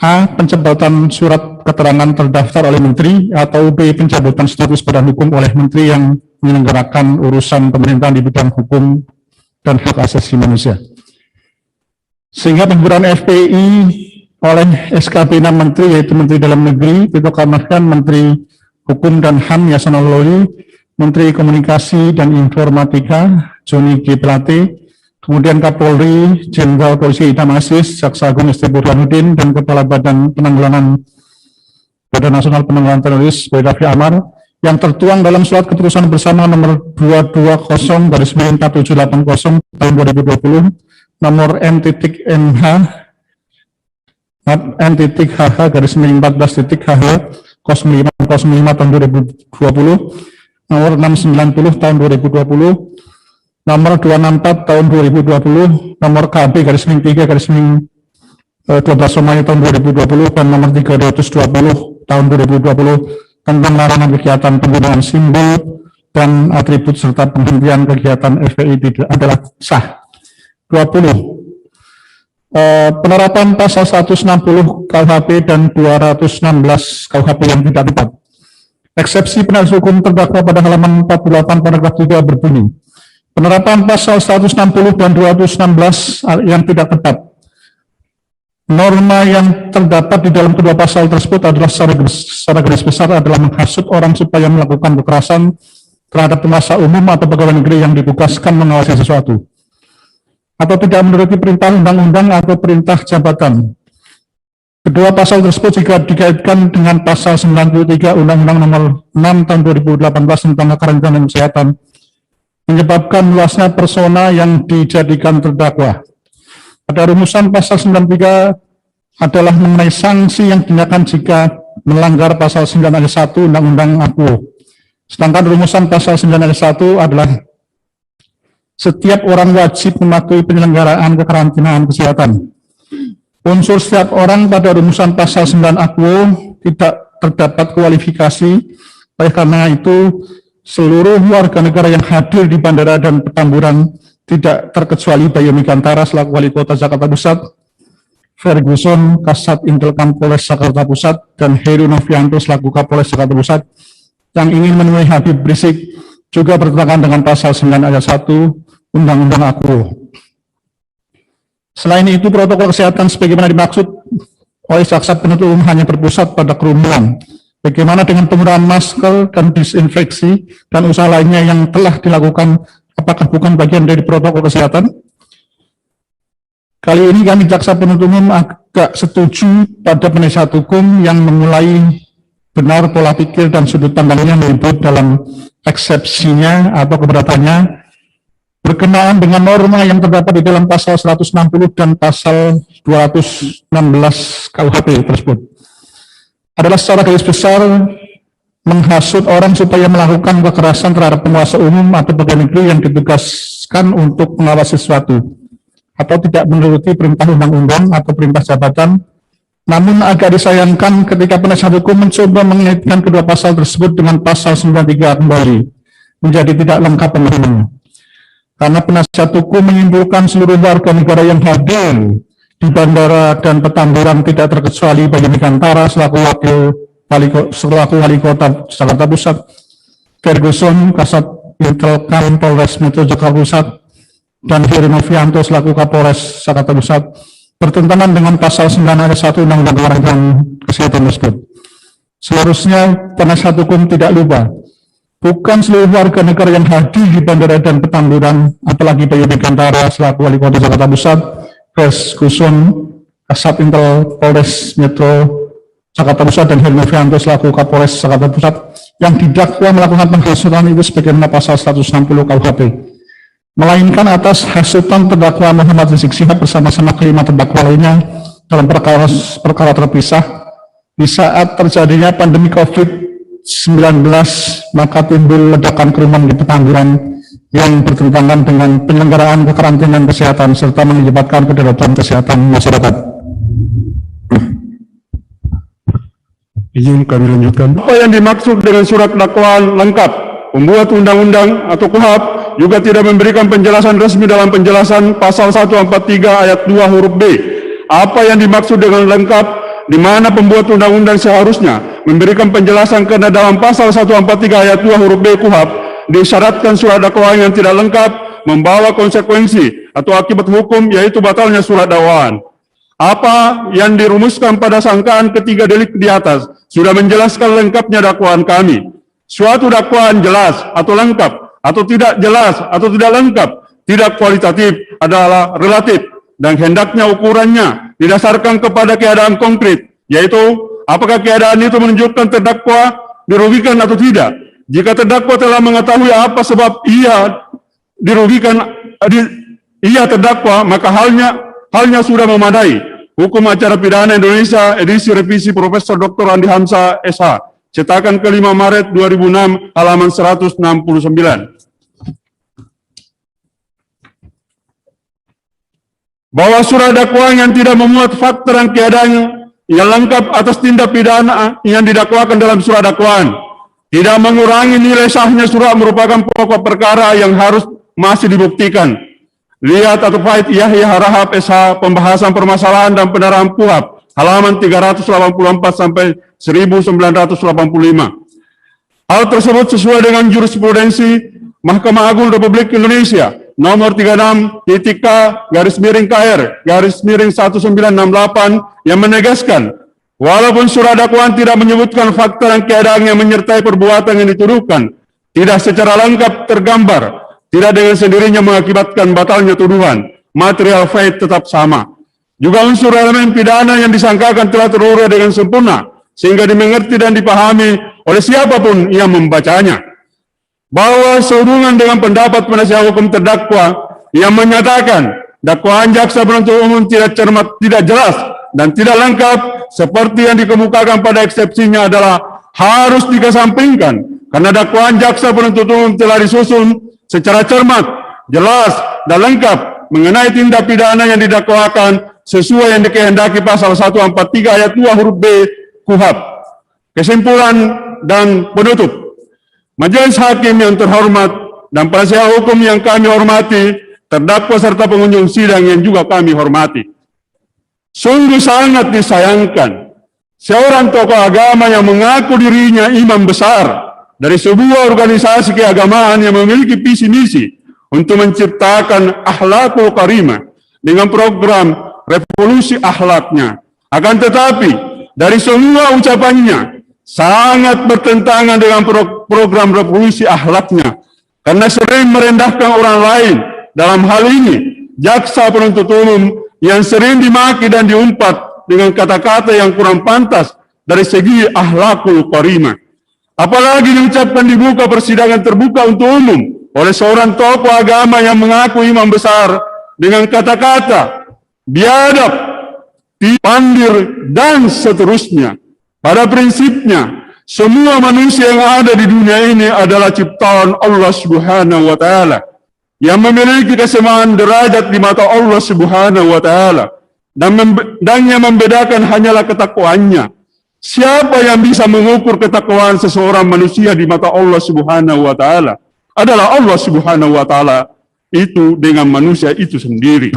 A. Pencabutan surat keterangan terdaftar oleh Menteri, atau B. pencabutan status badan hukum oleh Menteri yang menyelenggarakan urusan pemerintahan di bidang hukum dan hak asasi manusia. Sehingga pembubaran FPI oleh SKB 6 Menteri, yaitu Menteri Dalam Negeri Tito Karnavian, Menteri Hukum dan HAM Yasona Lawli, Menteri Komunikasi dan Informatika Joni G. Plate, kemudian Kapolri Jenderal Polisi Idam Aziz, Jaksa Agung Esti Burhanuddin, dan Kepala Badan Nasional Penanggulangan Teroris Boy Raffi Amar, yang tertuang dalam surat keputusan bersama nomor 220/4780 tahun 2020, nomor N.HH/14.HH 0505 tahun 2020, nomor 690 tahun 2020, nomor 264 tahun 2020, nomor KB/3/12 Somai tahun 2020, dan nomor 320 tahun 2020 tentang larangan kegiatan penggunaan simbol dan atribut serta penghentian kegiatan FPI adalah sah. 20. Penerapan pasal 160 KUHP dan 216 KUHP yang tidak tepat. Eksepsi penasihat hukum terdakwa pada halaman 48 paragraf 3 berbunyi, penerapan pasal 160 dan 216 yang tidak tepat. Norma yang terdapat di dalam kedua pasal tersebut adalah secara garis besar adalah menghasut orang supaya melakukan kekerasan terhadap penguasa umum atau pegawai negeri yang ditugaskan mengawasi sesuatu, atau tidak menuruti perintah undang-undang atau perintah jabatan. Kedua pasal tersebut jika dikaitkan dengan pasal 93 Undang-Undang Nomor 6 Tahun 2018 tentang kekarantinaan dan kesehatan, menyebabkan luasnya persona yang dijadikan terdakwa. Pada rumusan pasal 93 adalah mengenai sanksi yang dikenakan jika melanggar pasal 9 ayat 1 Undang-Undang APO. Sedangkan rumusan pasal 9 ayat 1 adalah setiap orang wajib mematuhi penyelenggaraan kekarantinaan kesehatan. Unsur setiap orang pada rumusan pasal 9 APO tidak terdapat kualifikasi, oleh karena itu seluruh warga negara yang hadir di bandara dan Petamburan tidak terkecuali Bayu Megantara selaku Wali Kota Jakarta Pusat, Ferguson Kasat Intelkam Polres Jakarta Pusat, dan Heru Novianto selaku Kapolres Jakarta Pusat yang ingin menemui Habib Rizik juga bertentangan dengan pasal 9 ayat 1 Undang-Undang APO. Selain itu, protokol kesehatan sebagaimana dimaksud oleh jaksa penuntut umum hanya berpusat pada kerumunan. Bagaimana dengan penggunaan masker dan disinfeksi dan usaha lainnya yang telah dilakukan, apakah bukan bagian dari protokol kesehatan? Kali ini kami jaksa penuntut umum agak setuju pada penasihat hukum yang memulai benar pola pikir dan sudut pandangnya menyebut dalam eksepsinya atau keberatannya berkenaan dengan norma yang terdapat di dalam pasal 160 dan pasal 216 KUHP tersebut adalah secara garis besar menghasut orang supaya melakukan kekerasan terhadap penguasa umum atau pegawai negeri yang ditugaskan untuk mengawasi sesuatu, atau tidak menuruti perintah undang-undang atau perintah jabatan. Namun agak disayangkan ketika penasihat hukum mencoba mengaitkan kedua pasal tersebut dengan pasal 93 kembali, menjadi tidak lengkap pemahamannya. Karena penasihat hukum menyimpulkan seluruh warga negara yang hadir di bandara dan Petamburan tidak terkecuali Bayu Megantara selaku Wali Kota Jakarta Pusat, Ferguson Kasat Intelkam Polres Metro Jakarta Pusat, dan Heru Novianto selaku Kapolres Jakarta Pusat bertentangan dengan pasal 9 ayat 1 Undang-Undang Kekarantinaan Kesehatan tersebut. Seharusnya penasihat hukum tidak lupa, bukan seluruh warga negara yang hadir di bandara dan Petamburan, apalagi Bayu Megantara selaku Wali Kota Jakarta Pusat, Ferguson Kasat Intel Polres Metro Jakarta Pusat, dan Heru Novianto selaku Kapolres Jakarta Pusat yang didakwa melakukan penghasutan itu sebagaimana pasal 160 KUHP, melainkan atas hasutan terdakwa Muhammad Rizik Syihab bersama-sama kelima terdakwa lainnya dalam perkara terpisah di saat terjadinya pandemi COVID-19, maka timbul ledakan kerumunan di Petamburan yang bertentangan dengan penyelenggaraan kekarantinaan kesehatan serta menyebabkan kedaruratan kesehatan masyarakat. Izin kami lanjutkan. Apa yang dimaksud dengan surat dakwaan lengkap? Pembuat undang-undang atau KUHP juga tidak memberikan penjelasan resmi dalam penjelasan pasal 143 ayat 2 huruf B. Apa yang dimaksud dengan lengkap di mana pembuat undang-undang seharusnya memberikan penjelasan karena dalam pasal 143 ayat 2 huruf B KUHP disyaratkan surat dakwaan yang tidak lengkap membawa konsekuensi atau akibat hukum, yaitu batalnya surat dakwaan. Apa yang dirumuskan pada sangkaan ketiga delik di atas sudah menjelaskan lengkapnya dakwaan kami. Suatu dakwaan jelas atau lengkap atau tidak jelas atau tidak lengkap, tidak kualitatif adalah relatif, dan hendaknya ukurannya didasarkan kepada keadaan konkret, yaitu apakah keadaan itu menunjukkan terdakwa dirugikan atau tidak. Jika terdakwa telah mengetahui apa sebab ia dirugikan, ia terdakwa, maka halnya sudah memadai. Hukum Acara Pidana Indonesia, edisi revisi Profesor Dr. Andi Hamzah, SH, cetakan ke-5 Maret 2006, halaman 169. Bahwa surat dakwaan yang tidak memuat fakta dan keadaan yang lengkap atas tindak pidana yang didakwakan dalam surat dakwaan tidak mengurangi nilai sahnya surat, merupakan pokok perkara yang harus masih dibuktikan. Lihat atau Faid Yahya Harahap SH, pembahasan permasalahan dan penerapan KUHP, halaman 384 sampai 1985. Hal tersebut sesuai dengan jurisprudensi Mahkamah Agung Republik Indonesia nomor 36.KR/1968 yang menegaskan, walaupun surat dakwaan tidak menyebutkan fakta dan keadaan yang menyertai perbuatan yang dituduhkan, tidak secara lengkap tergambar, tidak dengan sendirinya mengakibatkan batalnya tuduhan, material faid tetap sama. Juga unsur elemen pidana yang disangkakan telah terurai dengan sempurna, sehingga dimengerti dan dipahami oleh siapapun yang membacanya. Bahwa sehubungan dengan pendapat penasihat hukum terdakwa yang menyatakan dakwaan jaksa penuntut umum tidak cermat, tidak jelas, dan tidak lengkap seperti yang dikemukakan pada eksepsinya adalah harus dikesampingkan, karena dakwaan jaksa penuntut umum telah disusun secara cermat, jelas, dan lengkap mengenai tindak pidana yang didakwakan sesuai yang dikehendaki pasal 143 ayat 2 huruf B KUHP. Kesimpulan dan penutup. Majelis Hakim yang terhormat dan penasihat hukum yang kami hormati, terdakwa serta pengunjung sidang yang juga kami hormati. Sungguh sangat disayangkan seorang tokoh agama yang mengaku dirinya imam besar dari sebuah organisasi keagamaan yang memiliki visi misi untuk menciptakan akhlakul karimah dengan program revolusi akhlaknya. Akan tetapi dari semua ucapannya sangat bertentangan dengan program revolusi akhlaknya, karena sering merendahkan orang lain. Dalam hal ini jaksa penuntut umum yang sering dimaki dan diumpat dengan kata-kata yang kurang pantas dari segi akhlakul karimah. Apalagi diucapkan di muka persidangan terbuka untuk umum oleh seorang tokoh agama yang mengaku imam besar dengan kata-kata biadab, pandir, dan seterusnya. Pada prinsipnya, semua manusia yang ada di dunia ini adalah ciptaan Allah Subhanahu wa Ta'ala yang memiliki kesamaan derajat di mata Allah Subhanahu wa Ta'ala, dan yang membedakan hanyalah ketakwaannya. Siapa yang bisa mengukur ketakwaan seseorang manusia di mata Allah Subhanahu wa Ta'ala adalah Allah Subhanahu wa Ta'ala itu dengan manusia itu sendiri.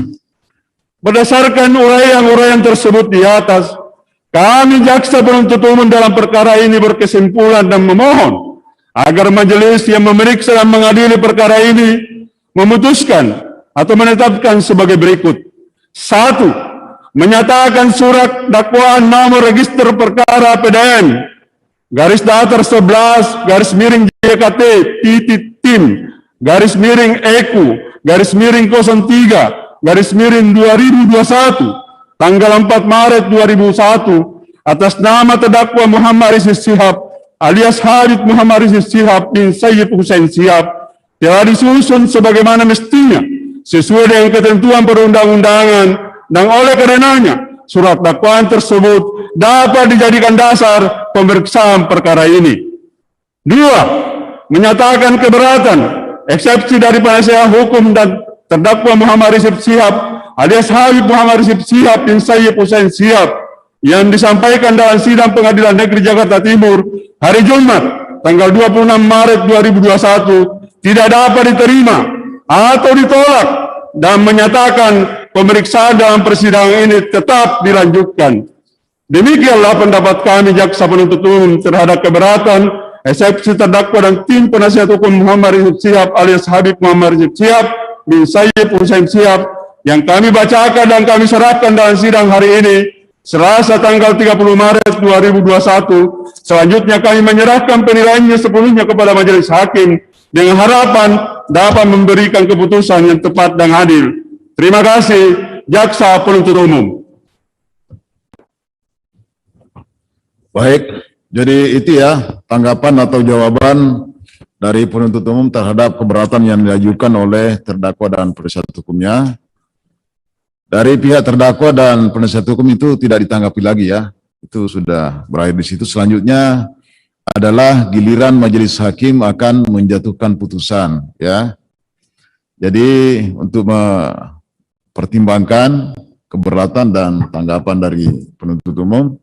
Berdasarkan uraian-uraian tersebut di atas, kami jaksa penuntut umum dalam perkara ini berkesimpulan dan memohon agar majelis yang memeriksa dan mengadili perkara ini memutuskan atau menetapkan sebagai berikut. 1. Menyatakan surat dakwaan nomor register perkara PDN garis datar 11 garis miring JKT titik tim garis miring EKU garis miring 03 garis miring 2021 tanggal 4 Maret 2001 atas nama terdakwa Muhammad Rizik Syihab alias Hadid Muhammad Rizik Syihab bin Sayyid Hussein Syihab telah disusun sebagaimana mestinya sesuai dengan ketentuan perundang-undangan, dan oleh karenanya surat dakwaan tersebut dapat dijadikan dasar pemeriksaan perkara ini. 2. Menyatakan keberatan eksepsi dari penasihat hukum dan terdakwa Muhammad Rizik Syihab alias Habib Muhammad Rizik Syihab bin Sayyid Hussein Syihab yang disampaikan dalam sidang Pengadilan Negeri Jakarta Timur hari Jumat tanggal 26 Maret 2021 tidak dapat diterima atau ditolak, dan menyatakan pemeriksaan dalam persidangan ini tetap dilanjutkan. Demikianlah pendapat kami jaksa penuntut umum terhadap keberatan eksepsi terdakwa dan tim penasihat hukum Muhammad Rizik Syihab alias Habib Muhammad Rizik Syihab bin Sayyid Hussein Syihab yang kami bacakan dan kami serahkan dalam sidang hari ini, Selasa tanggal 30 Maret 2021. Selanjutnya kami menyerahkan penilaiannya sepenuhnya kepada majelis hakim dengan harapan dapat memberikan keputusan yang tepat dan adil. Terima kasih, jaksa penuntut umum. Baik, jadi itu ya tanggapan atau jawaban dari penuntut umum terhadap keberatan yang diajukan oleh terdakwa dan penasihat hukumnya. Dari pihak terdakwa dan penasihat hukum itu tidak ditanggapi lagi ya, itu sudah berakhir di situ. Selanjutnya adalah giliran majelis hakim akan menjatuhkan putusan ya. Jadi untuk mempertimbangkan keberatan dan tanggapan dari penuntut umum,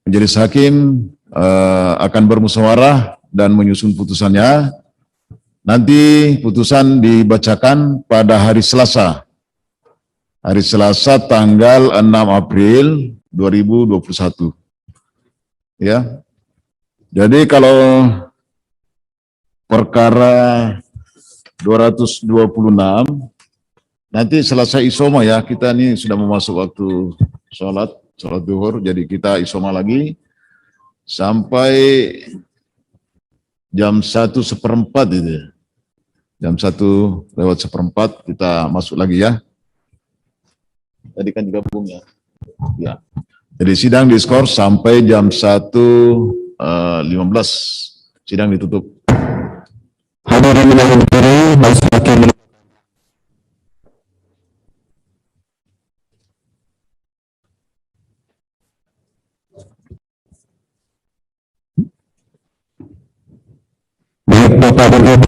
majelis hakim akan bermusyawarah dan menyusun putusannya. Nanti putusan dibacakan pada hari Selasa. Hari Selasa tanggal 6 April 2021. Ya. Jadi kalau perkara 226 nanti selesai isoma ya, kita ini sudah memasuk waktu sholat duhur, jadi kita isoma lagi sampai jam 1:01 itu ya. Jam 1:01 kita masuk lagi ya. Tadi kan juga belum ya. Ya. Jadi sidang diskors sampai jam 1:15. Sidang ditutup. Hadirin yang berdiri, majelis hakim Baik, Bapak dan Ibu,